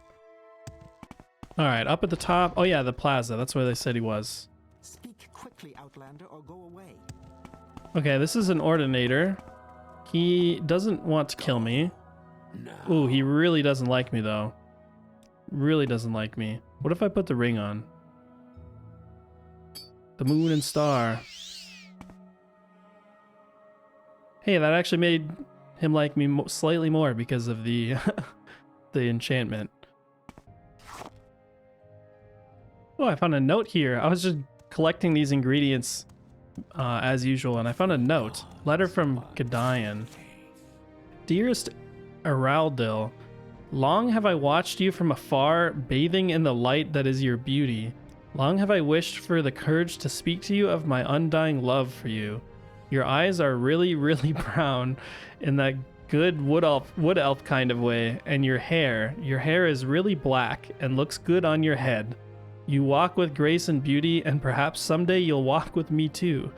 Alright, up at the top. Oh yeah, the plaza. That's where they said he was.
Speak quickly, Outlander, or go away.
Okay, this is an Ordinator. He doesn't want to kill me.
No.
Ooh, he really doesn't like me though. Really doesn't like me. What if I put the ring on? The moon and star. Hey, that actually made him like me slightly more because of the the enchantment. Oh, I found a note here. I was just collecting these ingredients as usual, and I found a note. Letter from Gadayan. Dearest Araldil, long have I watched you from afar, bathing in the light that is your beauty. Long have I wished for the courage to speak to you of my undying love for you. Your eyes are really, really brown in that good wood elf kind of way, and your hair is really black and looks good on your head. You walk with grace and beauty, and perhaps someday you'll walk with me too.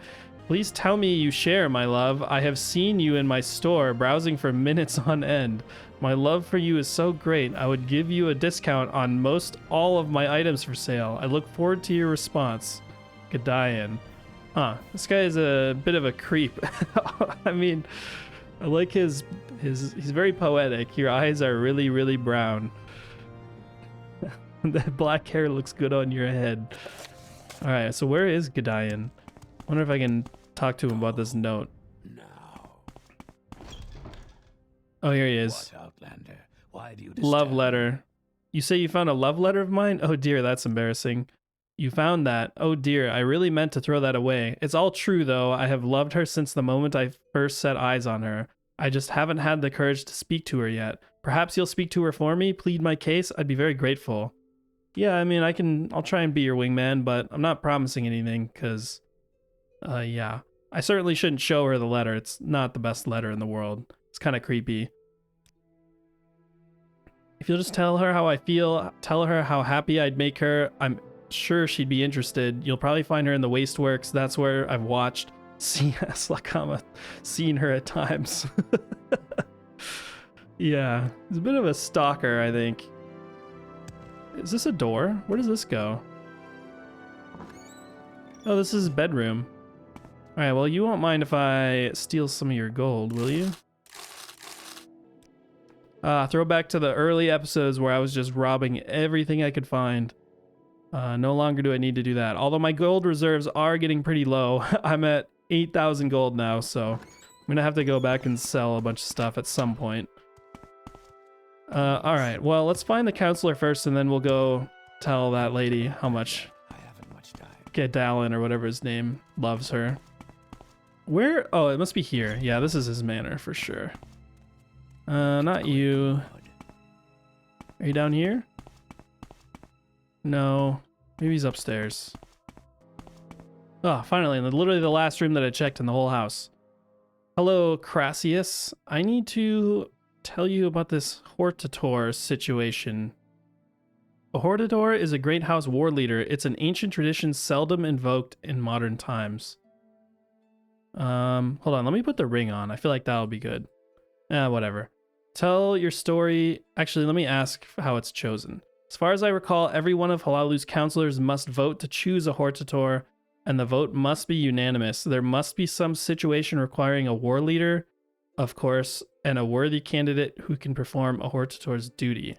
Please tell me you share my love. I have seen you in my store, browsing for minutes on end. My love for you is so great, I would give you a discount on most all of my items for sale. I look forward to your response. Gadayan. Huh, this guy is a bit of a creep. I mean, I like he's very poetic. Your eyes are really, really brown. That black hair looks good on your head. Alright, so where is Gadayan? Wonder if I can talk to him about this note. Oh, here he is.
Why do you
Love letter. You say you found a love letter of mine? Oh dear, that's embarrassing. You found that. Oh dear, I really meant to throw that away. It's all true though. I have loved her since the moment I first set eyes on her. I just haven't had the courage to speak to her yet. Perhaps you'll speak to her for me, plead my case. I'd be very grateful. Yeah, I mean, I'll try and be your wingman, but I'm not promising anything because, yeah. I certainly shouldn't show her the letter. It's not the best letter in the world. It's kind of creepy. If you'll just tell her how I feel, tell her how happy I'd make her, I'm sure she'd be interested. You'll probably find her in the Wasteworks. That's where I've watched Slakama seen her at times. Yeah, he's a bit of a stalker, I think. Is this a door? Where does this go? Oh, this is his bedroom. Alright, well, you won't mind if I steal some of your gold, will you? Throw back to the early episodes where I was just robbing everything I could find. No longer do I need to do that. Although my gold reserves are getting pretty low. I'm at 8,000 gold now, so I'm gonna have to go back and sell a bunch of stuff at some point. Alright, well, let's find the counselor first, and then we'll go tell that lady how much Gedalin, or whatever his name, loves her. Where? Oh, it must be here. Yeah, this is his manor for sure. Not you. Are you down here? No. Maybe he's upstairs. Oh, finally, literally the last room that I checked in the whole house. Hello, Crassius. I need to tell you about this Hortator situation. A Hortator is a great house war leader. It's an ancient tradition seldom invoked in modern times. Hold on, let me put the ring on. I feel like that'll be good. Whatever. Tell your story. Actually, let me ask how it's chosen. As far as I recall, every one of Halalu's counselors must vote to choose a Hortator, and the vote must be unanimous. There must be some situation requiring a war leader, of course, and a worthy candidate who can perform a Hortator's duty.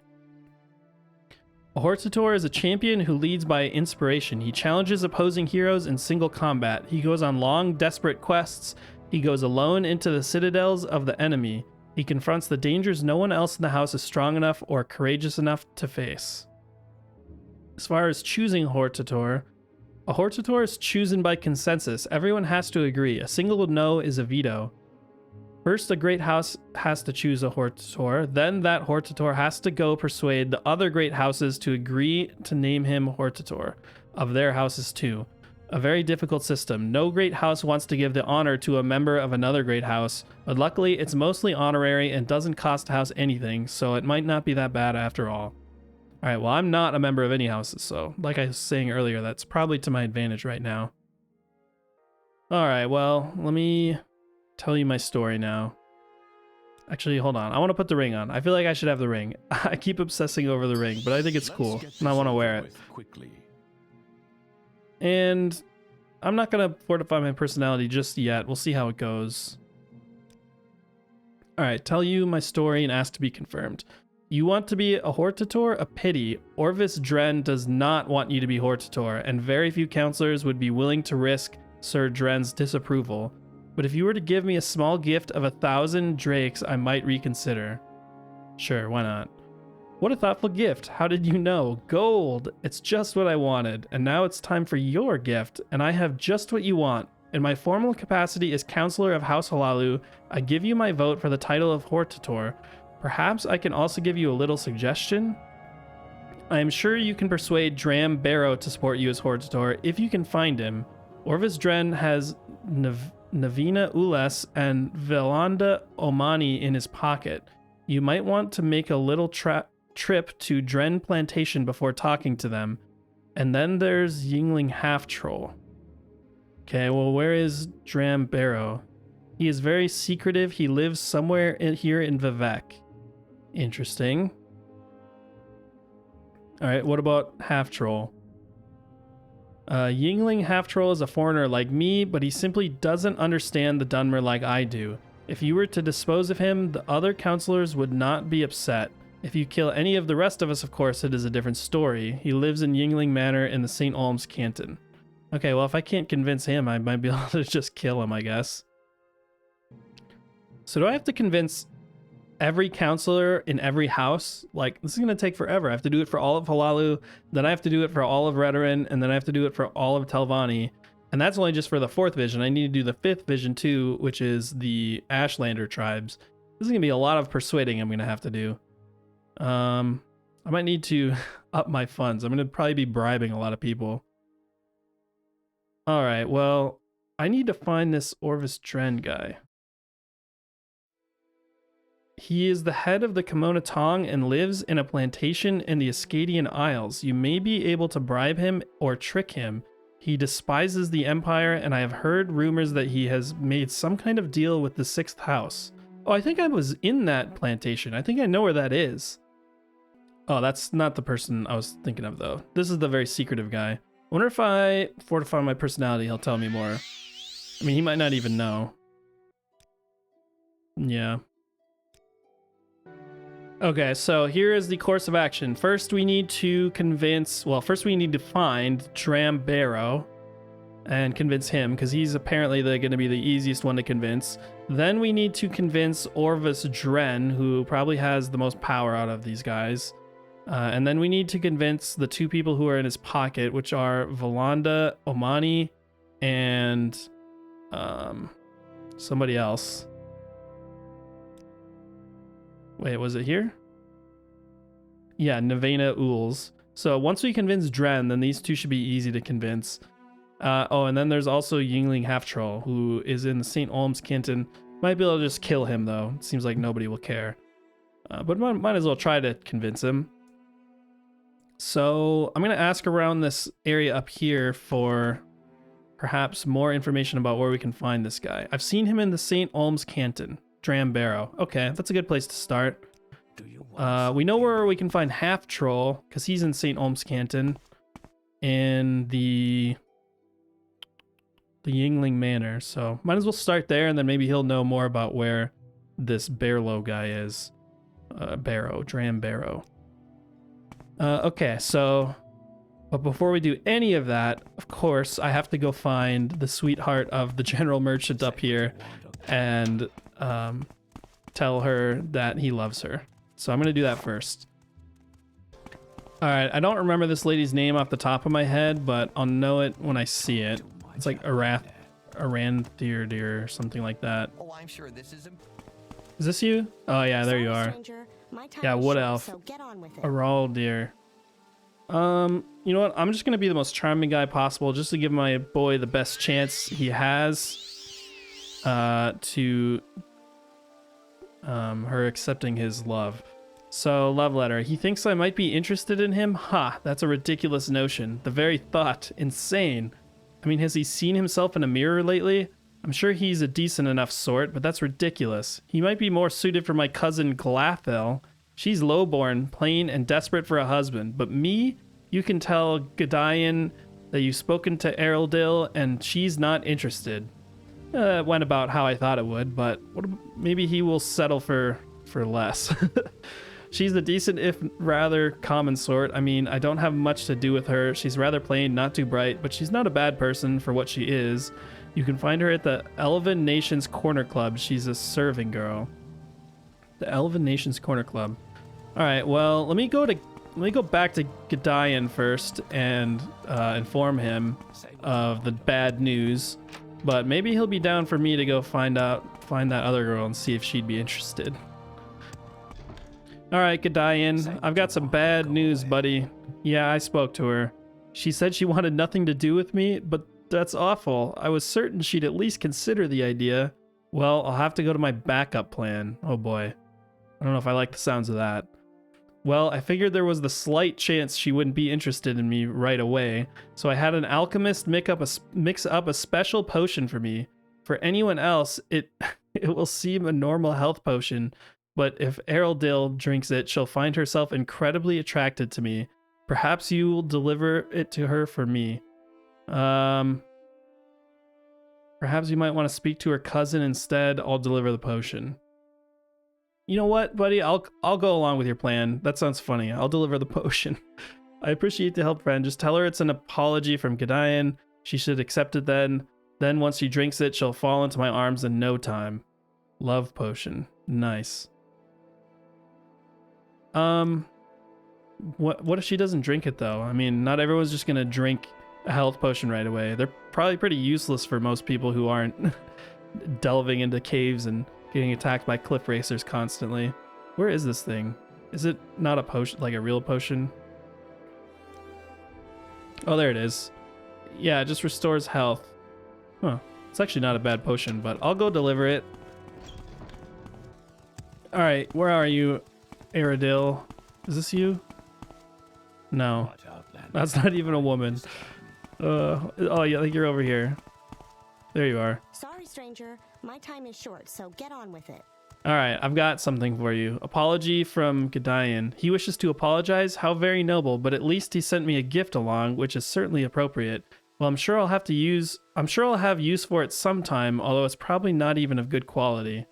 A Hortator is a champion who leads by inspiration. He challenges opposing heroes in single combat. He goes on long, desperate quests. He goes alone into the citadels of the enemy. He confronts the dangers no one else in the house is strong enough or courageous enough to face. As far as choosing a Hortator is chosen by consensus. Everyone has to agree. A single no is a veto. First, a great house has to choose a Hortator. Then that Hortator has to go persuade the other great houses to agree to name him Hortator of their houses too. A very difficult system. No great house wants to give the honor to a member of another great house, but luckily it's mostly honorary and doesn't cost the house anything, so it might not be that bad after all. Alright, well, I'm not a member of any houses, so like I was saying earlier, that's probably to my advantage right now. Alright, well, let me tell you my story now. Actually, hold on. I want to put the ring on. I feel like I should have the ring. I keep obsessing over the ring, but I think it's cool, and I want to wear it. And I'm not going to fortify my personality just yet. We'll see how it goes. Alright, tell you my story and ask to be confirmed. You want to be a Hortator? A pity. Orvis Dren does not want you to be Hortator, and very few counselors would be willing to risk Sir Dren's disapproval. But if you were to give me a small gift of 1,000 drakes, I might reconsider. Sure, why not? What a thoughtful gift. How did you know? Gold. It's just what I wanted. And now it's time for your gift, and I have just what you want. In my formal capacity as Counselor of House Halalu, I give you my vote for the title of Hortator. Perhaps I can also give you a little suggestion? I am sure you can persuade Dram Barrow to support you as Hortator if you can find him. Orvis Dren has Navina Ules and Velanda Omani in his pocket. You might want to make a little trip to Dren Plantation before talking to them. And then there's Yingling Half-Troll. Okay, well, where is Dram Barrow? He is very secretive. He lives somewhere here in Vivek. Interesting. Alright, what about Half-Troll? Yingling Half-Troll is a foreigner like me, but he simply doesn't understand the Dunmer like I do. If you were to dispose of him, the other counselors would not be upset. If you kill any of the rest of us, of course, it is a different story. He lives in Yingling Manor in the St. Olms Canton. Okay, well, if I can't convince him, I might be able to just kill him, I guess. So do I have to convince every counselor in every house? Like, this is going to take forever. I have to do it for all of Halalu, then I have to do it for all of Redoran, and then I have to do it for all of Telvanni. And that's only just for the 4th vision. I need to do the 5th vision too, which is the Ashlander tribes. This is going to be a lot of persuading I'm going to have to do. I might need to up my funds. I'm going to probably be bribing a lot of people. Alright, well, I need to find this Orvis Dren guy. He is the head of the Kimona Tong and lives in a plantation in the Ascadian Isles. You may be able to bribe him or trick him. He despises the Empire, and I have heard rumors that he has made some kind of deal with the 6th house. Oh, I think I was in that plantation. I think I know where that is. Oh, that's not the person I was thinking of, though. This is the very secretive guy. I wonder if I fortify my personality, he'll tell me more. I mean, he might not even know. Yeah. Okay, so here is the course of action. First, we need to find Dram Barrow and convince him, because he's apparently going to be the easiest one to convince. Then we need to convince Orvis Dren, who probably has the most power out of these guys. And then we need to convince the 2 people who are in his pocket, which are Velanda Omani and somebody else. Wait, was it here? Yeah, Nevena Ools. So once we convince Dren, then these two should be easy to convince. Oh, and then there's also Yingling Half-Troll, who is in the St. Olm's Canton. Might be able to just kill him, though. It seems like nobody will care. But might as well try to convince him. So I'm going to ask around this area up here for perhaps more information about where we can find this guy. I've seen him in the St. Olm's Canton, Drambarrow. Okay, that's a good place to start. We know where we can find Half-Troll, because he's in St. Olm's Canton, in the Yingling Manor. So might as well start there, and then maybe he'll know more about where this Barlow guy is. Drambarrow. Okay, so, but before we do any of that, of course, I have to go find the sweetheart of the general merchant up here and tell her that he loves her. So I'm going to do that first. All right, I don't remember this lady's name off the top of my head, but I'll know it when I see it. It's like Aranthir or something like that.
Oh, I'm sure this is
this you? Oh yeah, there you are. Yeah, Wood Elf. Araldir. You know what? I'm just gonna be the most charming guy possible, just to give my boy the best chance he has to her accepting his love. So, love letter. He thinks I might be interested in him? Ha, that's a ridiculous notion. The very thought. Insane. I mean, has he seen himself in a mirror lately? I'm sure he's a decent enough sort, but that's ridiculous. He might be more suited for my cousin Glathel. She's lowborn, plain, and desperate for a husband. But me? You can tell Gudaian that you've spoken to Eraldil, and she's not interested. It went about how I thought it would, but maybe he will settle for less. She's the decent, if rather common sort. I mean, I don't have much to do with her. She's rather plain, not too bright, but she's not a bad person for what she is. You can find her at the Elven Nations Corner Club. She's a serving girl. The Elven Nations Corner Club. All right, well, let me go back to Gudaian first and inform him of the bad news. But maybe he'll be down for me to go find that other girl and see if she'd be interested. All right, Gudaian, I've got some bad news, buddy. Yeah, I spoke to her. She said she wanted nothing to do with me, but that's awful. I was certain she'd at least consider the idea. Well, I'll have to go to my backup plan. Oh boy. I don't know if I like the sounds of that. Well, I figured there was the slight chance she wouldn't be interested in me right away, so I had an alchemist mix up a special potion for me. For anyone else, it will seem a normal health potion, but if Eraldil drinks it, she'll find herself incredibly attracted to me. Perhaps you will deliver it to her for me. Perhaps you might want to speak to her cousin instead. I'll deliver the potion. You know what, buddy? I'll go along with your plan. That sounds funny. I'll deliver the potion. I appreciate the help, friend. Just tell her it's an apology from Gudaian. She should accept it then. Then once she drinks it, she'll fall into my arms in no time. Love potion. Nice. What if she doesn't drink it though? I mean, not everyone's just gonna drink a health potion right away. They're probably pretty useless for most people who aren't delving into caves and getting attacked by cliff racers constantly. Where is this thing? Is it not a potion, like a real potion? Oh, there it is. Yeah, it just restores health. Huh. It's actually not a bad potion, but I'll go deliver it. All right, where are you, Aradil? Is this you? No, that's not even a woman. Oh yeah, I think you're over here. There you are.
Sorry, stranger. My time is short, so get on with it.
All right, I've got something for you. Apology from Gudaian. He wishes to apologize. How very noble, but at least he sent me a gift along, which is certainly appropriate. Well, I'm sure I'll have use for it sometime, although it's probably not even of good quality.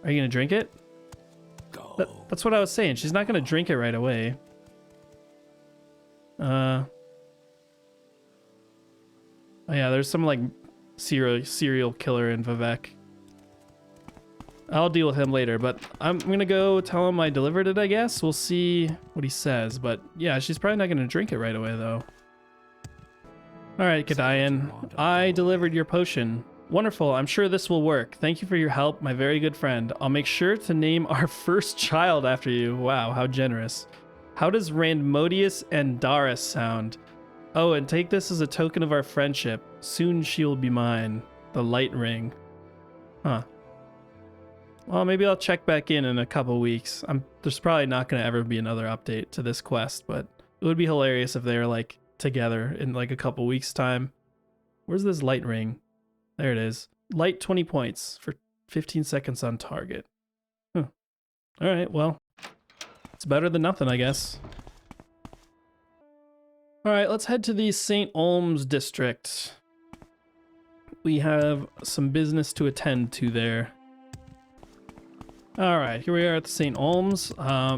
Are you gonna drink it? That's what I was saying. She's not gonna drink it right away. Oh yeah, there's some like serial killer in Vivek. I'll deal with him later, but I'm gonna go tell him I delivered it, I guess. We'll see what he says, but yeah, she's probably not gonna drink it right away though. Alright, Gudaian, I delivered your potion. Wonderful. I'm sure this will work. Thank you for your help, my very good friend. I'll make sure to name our first child after you. Wow, how generous. How does Randmodius and Darius sound? Oh, and take this as a token of our friendship. Soon she will be mine. The light ring. Huh. Well, maybe I'll check back in a couple weeks. There's probably not going to ever be another update to this quest, but it would be hilarious if they were like together in like a couple weeks time. Where's this light ring? There it is. Light 20 points for 15 seconds on target. Huh. All right, well, it's better than nothing, I guess. All right, let's head to the St. Olms district. We have some business to attend to there. All right, here we are at the St. Olms.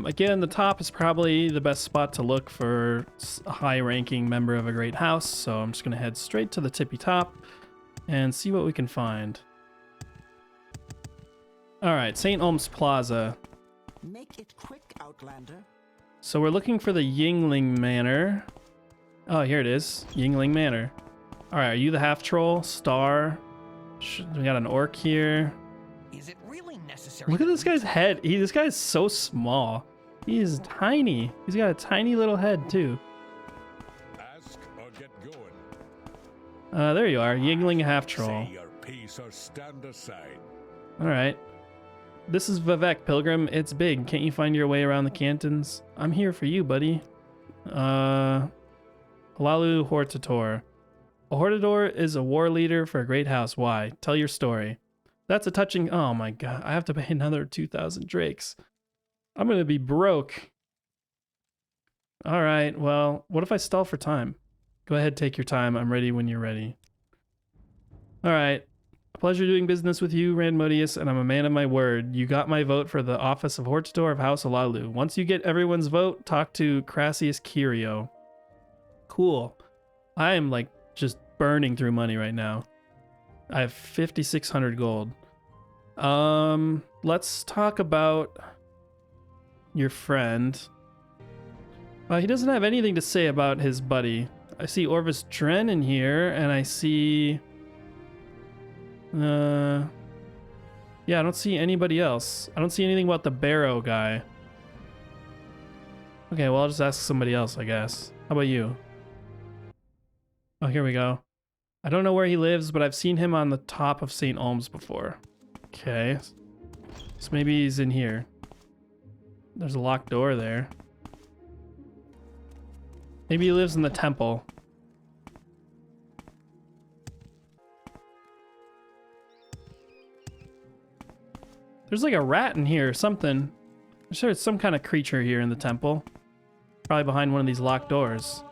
Again, the top is probably the best spot to look for a high-ranking member of a great house, so I'm just going to head straight to the tippy top and see what we can find. All right, St. Olms Plaza.
Make it quick, Outlander.
So we're looking for the Yingling Manor. Oh, here it is. Yingling Manor. All right, are you the half-troll? Star? We got an orc here.
Is it really necessary?
Look at this guy's head. This guy is so small. He is tiny. He's got a tiny little head, too.
Ask or get going.
There you are. Yingling half-troll.
Say your piece or stand aside.
All right. This is Vivek, Pilgrim. It's big. Can't you find your way around the cantons? I'm here for you, buddy. Halalu Hortator. A Hortator is a war leader for a great house. Why? Tell your story. That's a touching... Oh my god. I have to pay another 2,000 drakes. I'm going to be broke. All right. Well, what if I stall for time? Go ahead, take your time. I'm ready when you're ready. All right. A pleasure doing business with you, Randmodius, and I'm a man of my word. You got my vote for the office of Hortator of House Halalu. Once you get everyone's vote, talk to Crassius Curio. Cool. I am like just burning through money right now. I have 5,600 gold. Let's talk about your friend. He doesn't have anything to say about his buddy. I see Orvis Dren in here, and I see... yeah, I don't see anybody else. I don't see anything about the Barrow guy. Okay, well, I'll just ask somebody else, I guess. How about you? Oh, here we go. I don't know where he lives, but I've seen him on the top of St. Olms before. Okay. So maybe he's in here. There's a locked door there. Maybe he lives in the temple. There's like a rat in here or something. I'm sure it's some kind of creature here in the temple. Probably behind one of these locked doors.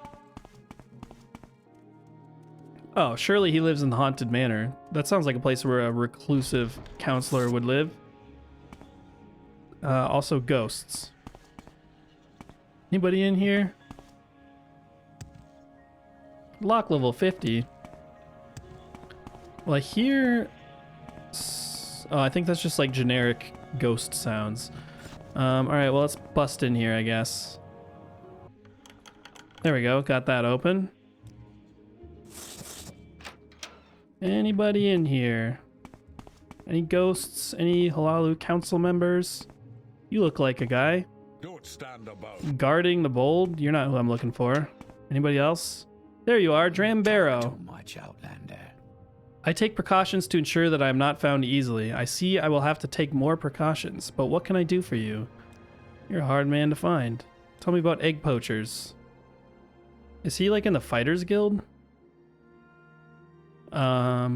Oh, surely he lives in the Haunted Manor. That sounds like a place where a reclusive counselor would live. Also ghosts. Anybody in here? Lock level 50. Well, I hear... Oh, I think that's just like generic ghost sounds. Alright, well, let's bust in here, I guess. There we go, got that open. Anybody in here? Any ghosts? Any Halalu council members? You look like a guy.
Don't stand about.
Guarding the bold? You're not who I'm looking for. Anybody else? There you are, Dram Barrow.
Too much, Outlander.
I take precautions to ensure that I am not found easily. I see I will have to take more precautions, but what can I do for you? You're a hard man to find. Tell me about egg poachers. Is he like in the Fighters Guild? A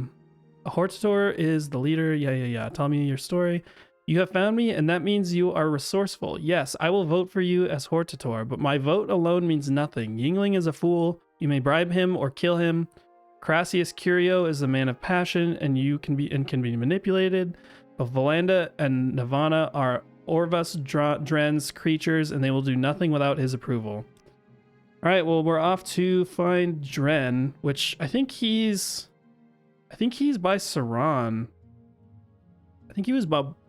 Hortator is the leader. Yeah. Tell me your story. You have found me, and that means you are resourceful. Yes, I will vote for you as Hortator, but my vote alone means nothing. Yingling is a fool. You may bribe him or kill him. Crassius Curio is a man of passion, and can be manipulated. But Valanda and Nirvana are Orvus Dren's creatures, and they will do nothing without his approval. All right, well, we're off to find Dren, which I think he's by Saran. I think he was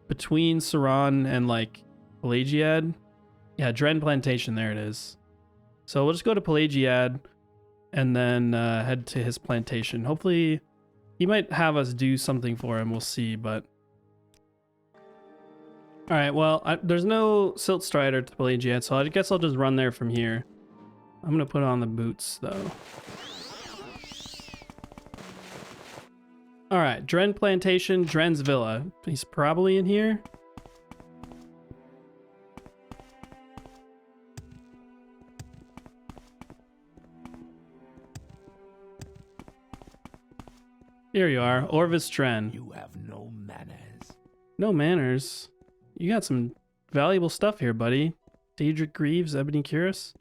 between Saran and like Pelagiad. Yeah, Dren Plantation, there it is. So we'll just go to Pelagiad and then head to his plantation. Hopefully He might have us do something for him. We'll see, but... Alright, well, there's no Silt Strider to Pallage yet, so I guess I'll just run there from here. I'm going to put on the boots, though. Alright, Dren Plantation, Dren's Villa. He's probably in here. Here you are, Orvis Dren.
You have no manners.
No manners. You got some valuable stuff here, buddy. Daedric Greaves, Ebony Cuirass.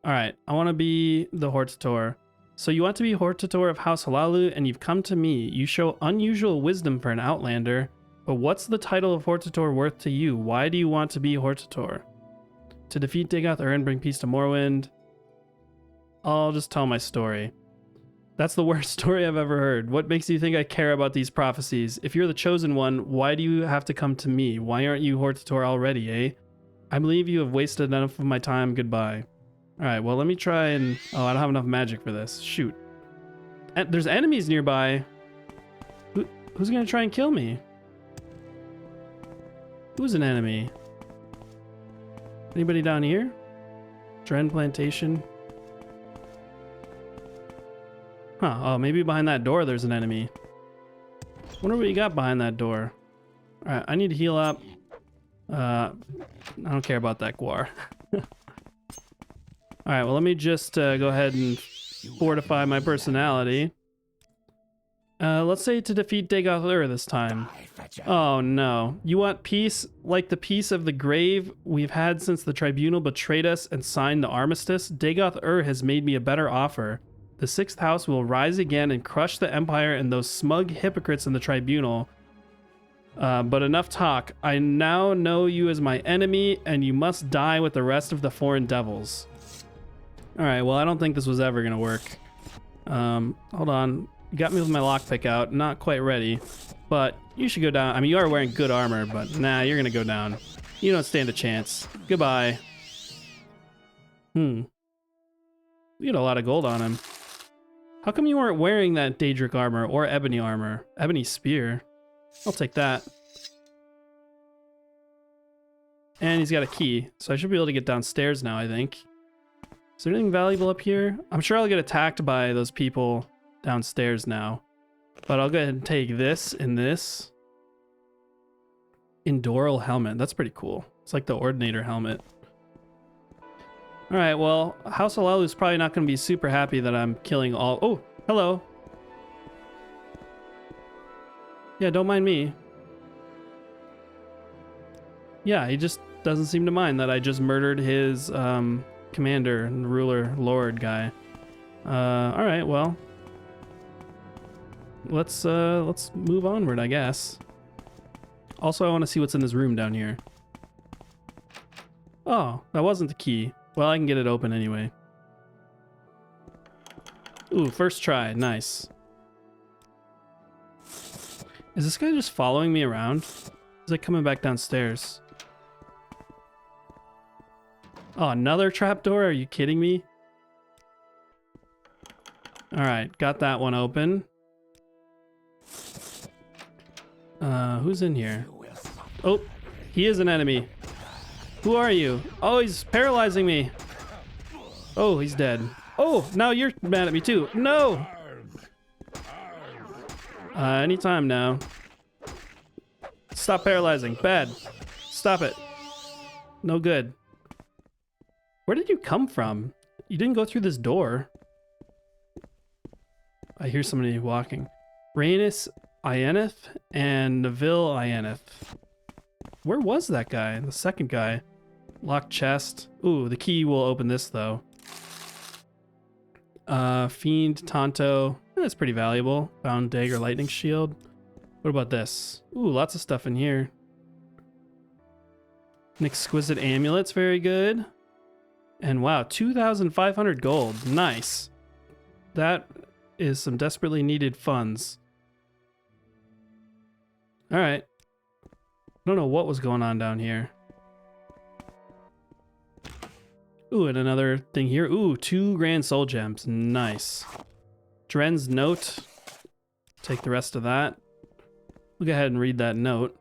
Alright, I want to be the Hortator. So you want to be Hortator of House Halalu, and you've come to me. You show unusual wisdom for an Outlander, but what's the title of Hortator worth to you? Why do you want to be Hortator? To defeat Dagoth and bring peace to Morrowind. I'll just tell my story. That's the worst story I've ever heard. What makes you think I care about these prophecies? If you're the chosen one, why do you have to come to me? Why aren't you Hortator already, eh? I believe you have wasted enough of my time. Goodbye. Alright, well, let me try and... Oh, I don't have enough magic for this. Shoot. There's enemies nearby. Who's gonna try and kill me? Who's an enemy? Anybody down here? Dren Plantation? Huh, oh, maybe behind that door there's an enemy. Wonder what you got behind that door. Alright, I need to heal up. I don't care about that Guar. Alright, well, let me just go ahead and fortify my personality. Let's say to defeat Dagoth this time. Oh no. You want peace like the peace of the grave we've had since the Tribunal betrayed us and signed the armistice? Dagoth has made me a better offer. The Sixth House will rise again and crush the Empire and those smug hypocrites in the Tribunal. But enough talk. I now know you as my enemy, and you must die with the rest of the foreign devils. Alright, well, I don't think this was ever going to work. Hold on. You got me with my lockpick out. Not quite ready. But you should go down. I mean, you are wearing good armor, but nah, you're going to go down. You don't stand a chance. Goodbye. We got a lot of gold on him. How come you weren't wearing that Daedric armor or ebony armor? Ebony spear. I'll take that. And he's got a key, so I should be able to get downstairs now, I think. Is there anything valuable up here? I'm sure I'll get attacked by those people downstairs now. But I'll go ahead and take this and this. Endoral helmet. That's pretty cool. It's like the Ordinator helmet. Alright, well, House Halalu is probably not going to be super happy that I'm killing all... Oh, hello. Yeah, don't mind me. Yeah, he just doesn't seem to mind that I just murdered his commander and ruler lord guy. Alright, well. Let's move onward, I guess. Also, I want to see what's in this room down here. Oh, that wasn't the key. Well, I can get it open anyway. Ooh, first try. Nice. Is this guy just following me around? Is it coming back downstairs? Oh, another trapdoor? Are you kidding me? Alright, got that one open. Who's in here? Oh, he is an enemy. Who are you? Oh, he's paralyzing me. Oh, he's dead. Oh, now you're mad at me too. No! Anytime now. Stop paralyzing. Bad. Stop it. No good. Where did you come from? You didn't go through this door. I hear somebody walking. Rhaenys Ieneth and Neville Ieneth. Where was that guy? The second guy. Locked chest. Ooh, the key will open this though. Fiend, Tonto. That's pretty valuable. Bound dagger, lightning shield. What about this? Ooh, lots of stuff in here. An exquisite amulet's very good. And wow, 2,500 gold. Nice. That is some desperately needed funds. All right. I don't know what was going on down here. Ooh, and another thing here. Ooh, 2 grand soul gems. Nice. Dren's note. take the rest of that. We'll go ahead and read that note.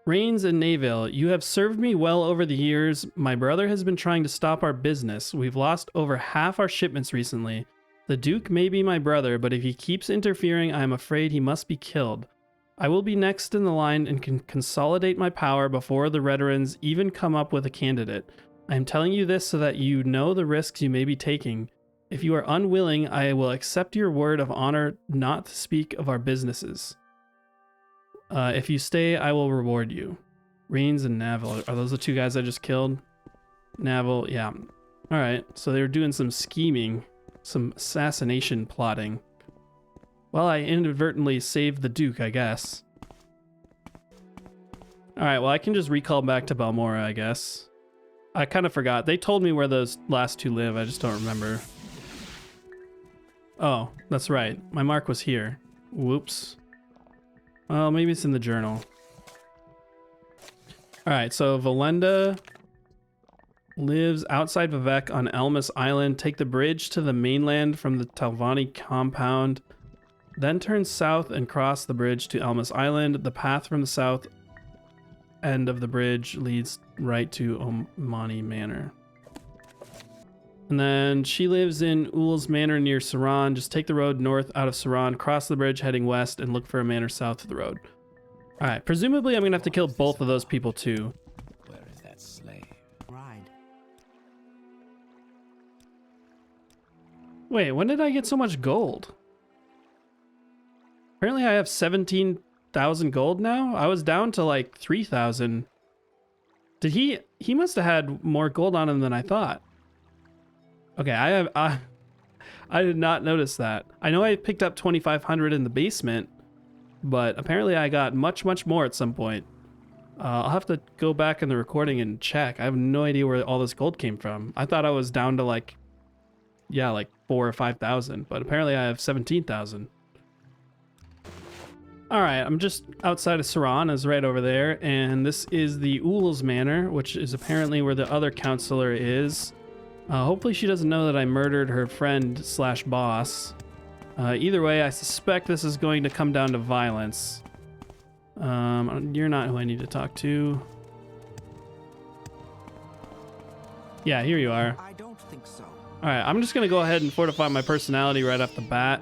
Rains and Naville, you have served me well over the years. My brother has been trying to stop our business. We've lost over half our shipments recently. The Duke may be my brother, but if he keeps interfering, I am afraid he must be killed. I will be next in the line and can consolidate my power before the Redorans even come up with a candidate. I am telling you this so that you know the risks you may be taking. If you are unwilling, I will accept your word of honor not to speak of our businesses. If you stay, I will reward you. Rains and Naville. Are those the two guys I just killed? Naville, yeah. Alright, so they were doing some scheming, some assassination plotting. Well, I inadvertently saved the Duke, I guess. Alright, well, I can just recall back to Balmora, I guess. I kind of forgot. They told me where those last two live, I just don't remember. Oh, that's right. My mark was here. Whoops. Well, maybe it's in the journal. Alright, so Valenda lives outside Vivec on Elmas Island. Take the bridge to the mainland from the Talvani compound. Then turn south and cross the bridge to Elmas Island. The path from the south end of the bridge leads right to Omani Manor. And then she lives in Ool's Manor near Saran. Just take the road north out of Saran, cross the bridge heading west, and look for a manor south of the road. Alright, presumably I'm going to have to kill both of those people too.
Where is that slave?
Ride.
Wait, when did I get so much gold? Apparently I have 17,000 gold now? I was down to like 3,000. Did he must have had more gold on him than I thought. Okay, I did not notice that. I know I picked up 2,500 in the basement, but apparently I got much, much more at some point. I'll have to go back in the recording and check. I have no idea where all this gold came from. I thought I was down to like 4,000 or 5,000, but apparently I have 17,000. Alright, I'm just outside of Saran, is right over there, and this is the Ool's Manor, which is apparently where the other counselor is. Hopefully she doesn't know that I murdered her friend slash boss. Either way, I suspect this is going to come down to violence. You're not who I need to talk to. Yeah, here you are.
I don't think so.
Alright, I'm just going to go ahead and fortify my personality right off the bat.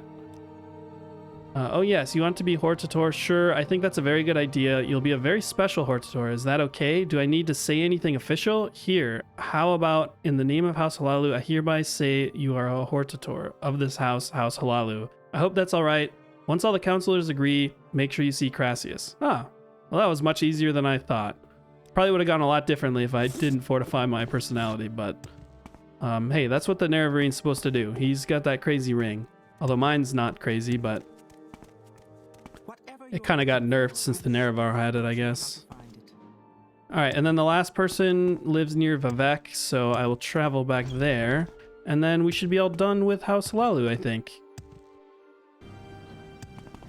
Oh yes, you want to be Hortator? Sure, I think that's a very good idea. You'll be a very special Hortator. Is that okay? Do I need to say anything official? Here, how about, in the name of House Halalu, I hereby say you are a Hortator of this house, House Halalu. I hope that's alright. Once all the counselors agree, make sure you see Crassius. Ah, well that was much easier than I thought. Probably would have gone a lot differently if I didn't fortify my personality, but... hey, that's what the Nerevarin's supposed to do. He's got that crazy ring. Although mine's not crazy, but... it kind of got nerfed since the Nerevar had it, I guess. Alright, and then the last person lives near Vivec, so I will travel back there. And then we should be all done with House Halalu, I think.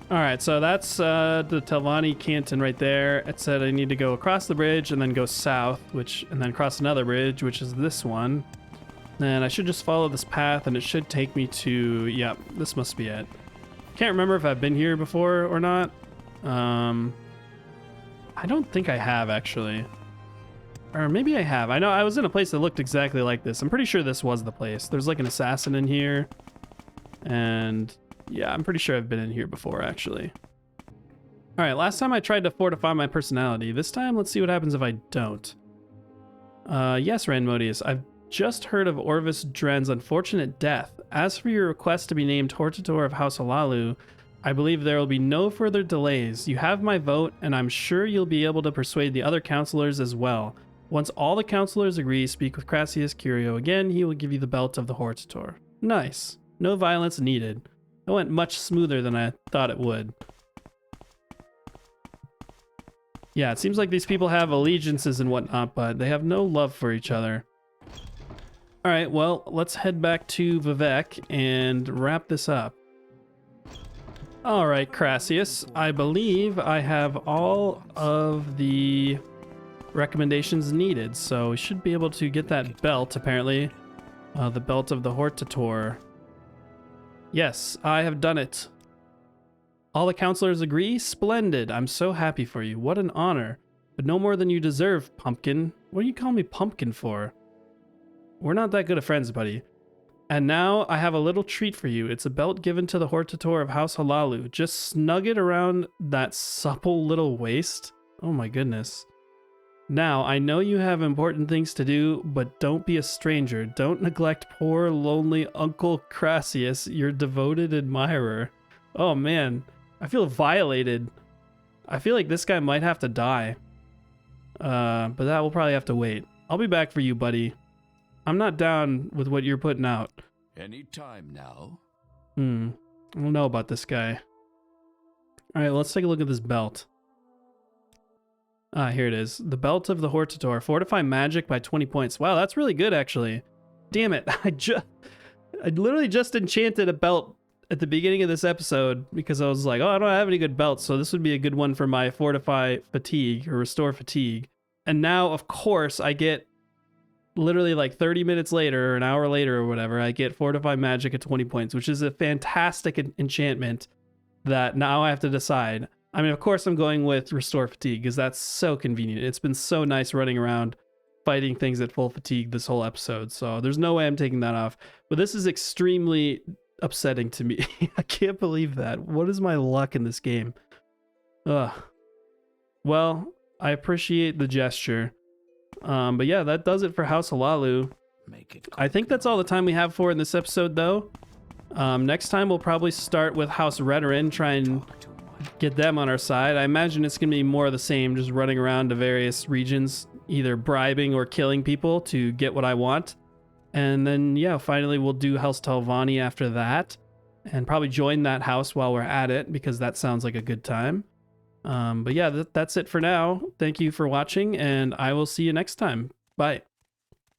Alright, so that's the Talvani Canton right there. It said I need to go across the bridge and then go south, and then cross another bridge, which is this one. Then I should just follow this path, and it should take me to... yep, this must be it. Can't remember if I've been here before or not. I don't think I have, actually. Or maybe I have. I know I was in a place that looked exactly like this. I'm pretty sure this was the place. There's like an assassin in here. And yeah, I'm pretty sure I've been in here before, actually. Alright, last time I tried to fortify my personality. This time, let's see what happens if I don't. Yes, Ranmodius, I've just heard of Orvis Dren's unfortunate death. As for your request to be named Hortator of House Halalu, I believe there will be no further delays. You have my vote, and I'm sure you'll be able to persuade the other counselors as well. Once all the counselors agree, speak with Crassius Curio again. He will give you the belt of the Hortator. Nice. No violence needed. It went much smoother than I thought it would. Yeah, it seems like these people have allegiances and whatnot, but they have no love for each other. Alright, well, let's head back to Vivec and wrap this up. Alright, Crassius, I believe I have all of the recommendations needed, so we should be able to get that belt, apparently. The belt of the Hortator. Yes, I have done it. All the counselors agree? Splendid. I'm so happy for you. What an honor. But no more than you deserve, Pumpkin. What do you call me Pumpkin for? We're not that good of friends, buddy. And now I have a little treat for you. It's a belt given to the Hortator of House Halalu. Just snug it around that supple little waist. Oh my goodness. Now, I know you have important things to do, but don't be a stranger. Don't neglect poor, lonely Uncle Crassius, your devoted admirer. Oh man, I feel violated. I feel like this guy might have to die. But that will probably have to wait. I'll be back for you, buddy. I'm not down with what you're putting out.
Any time now.
I don't know about this guy. Alright, let's take a look at this belt. Ah, here it is. The Belt of the Hortator. Fortify magic by 20 points. Wow, that's really good, actually. Damn it. I literally just enchanted a belt at the beginning of this episode because I was like, oh, I don't have any good belts, so this would be a good one for my Fortify Fatigue or Restore Fatigue. And now, of course, I get literally like 30 minutes later or an hour later or whatever, I get Fortify Magic at 20 points, which is a fantastic enchantment that now I have to decide. I mean, of course, I'm going with Restore Fatigue because that's so convenient. It's been so nice running around fighting things at full fatigue this whole episode, so there's no way I'm taking that off. But this is extremely upsetting to me. I can't believe that. What is my luck in this game? Ugh. Well, I appreciate the gesture. But yeah, that does it for House Halalu. I think that's all the time we have for in this episode, though. Next time we'll probably start with House Redoran, try and get them on our side. I imagine it's going to be more of the same, just running around to various regions, either bribing or killing people to get what I want. And then, yeah, finally we'll do House Telvanni after that, and probably join that house while we're at it, because that sounds like a good time. But yeah, that's it for now. Thank you for watching, and I will see you next time. Bye.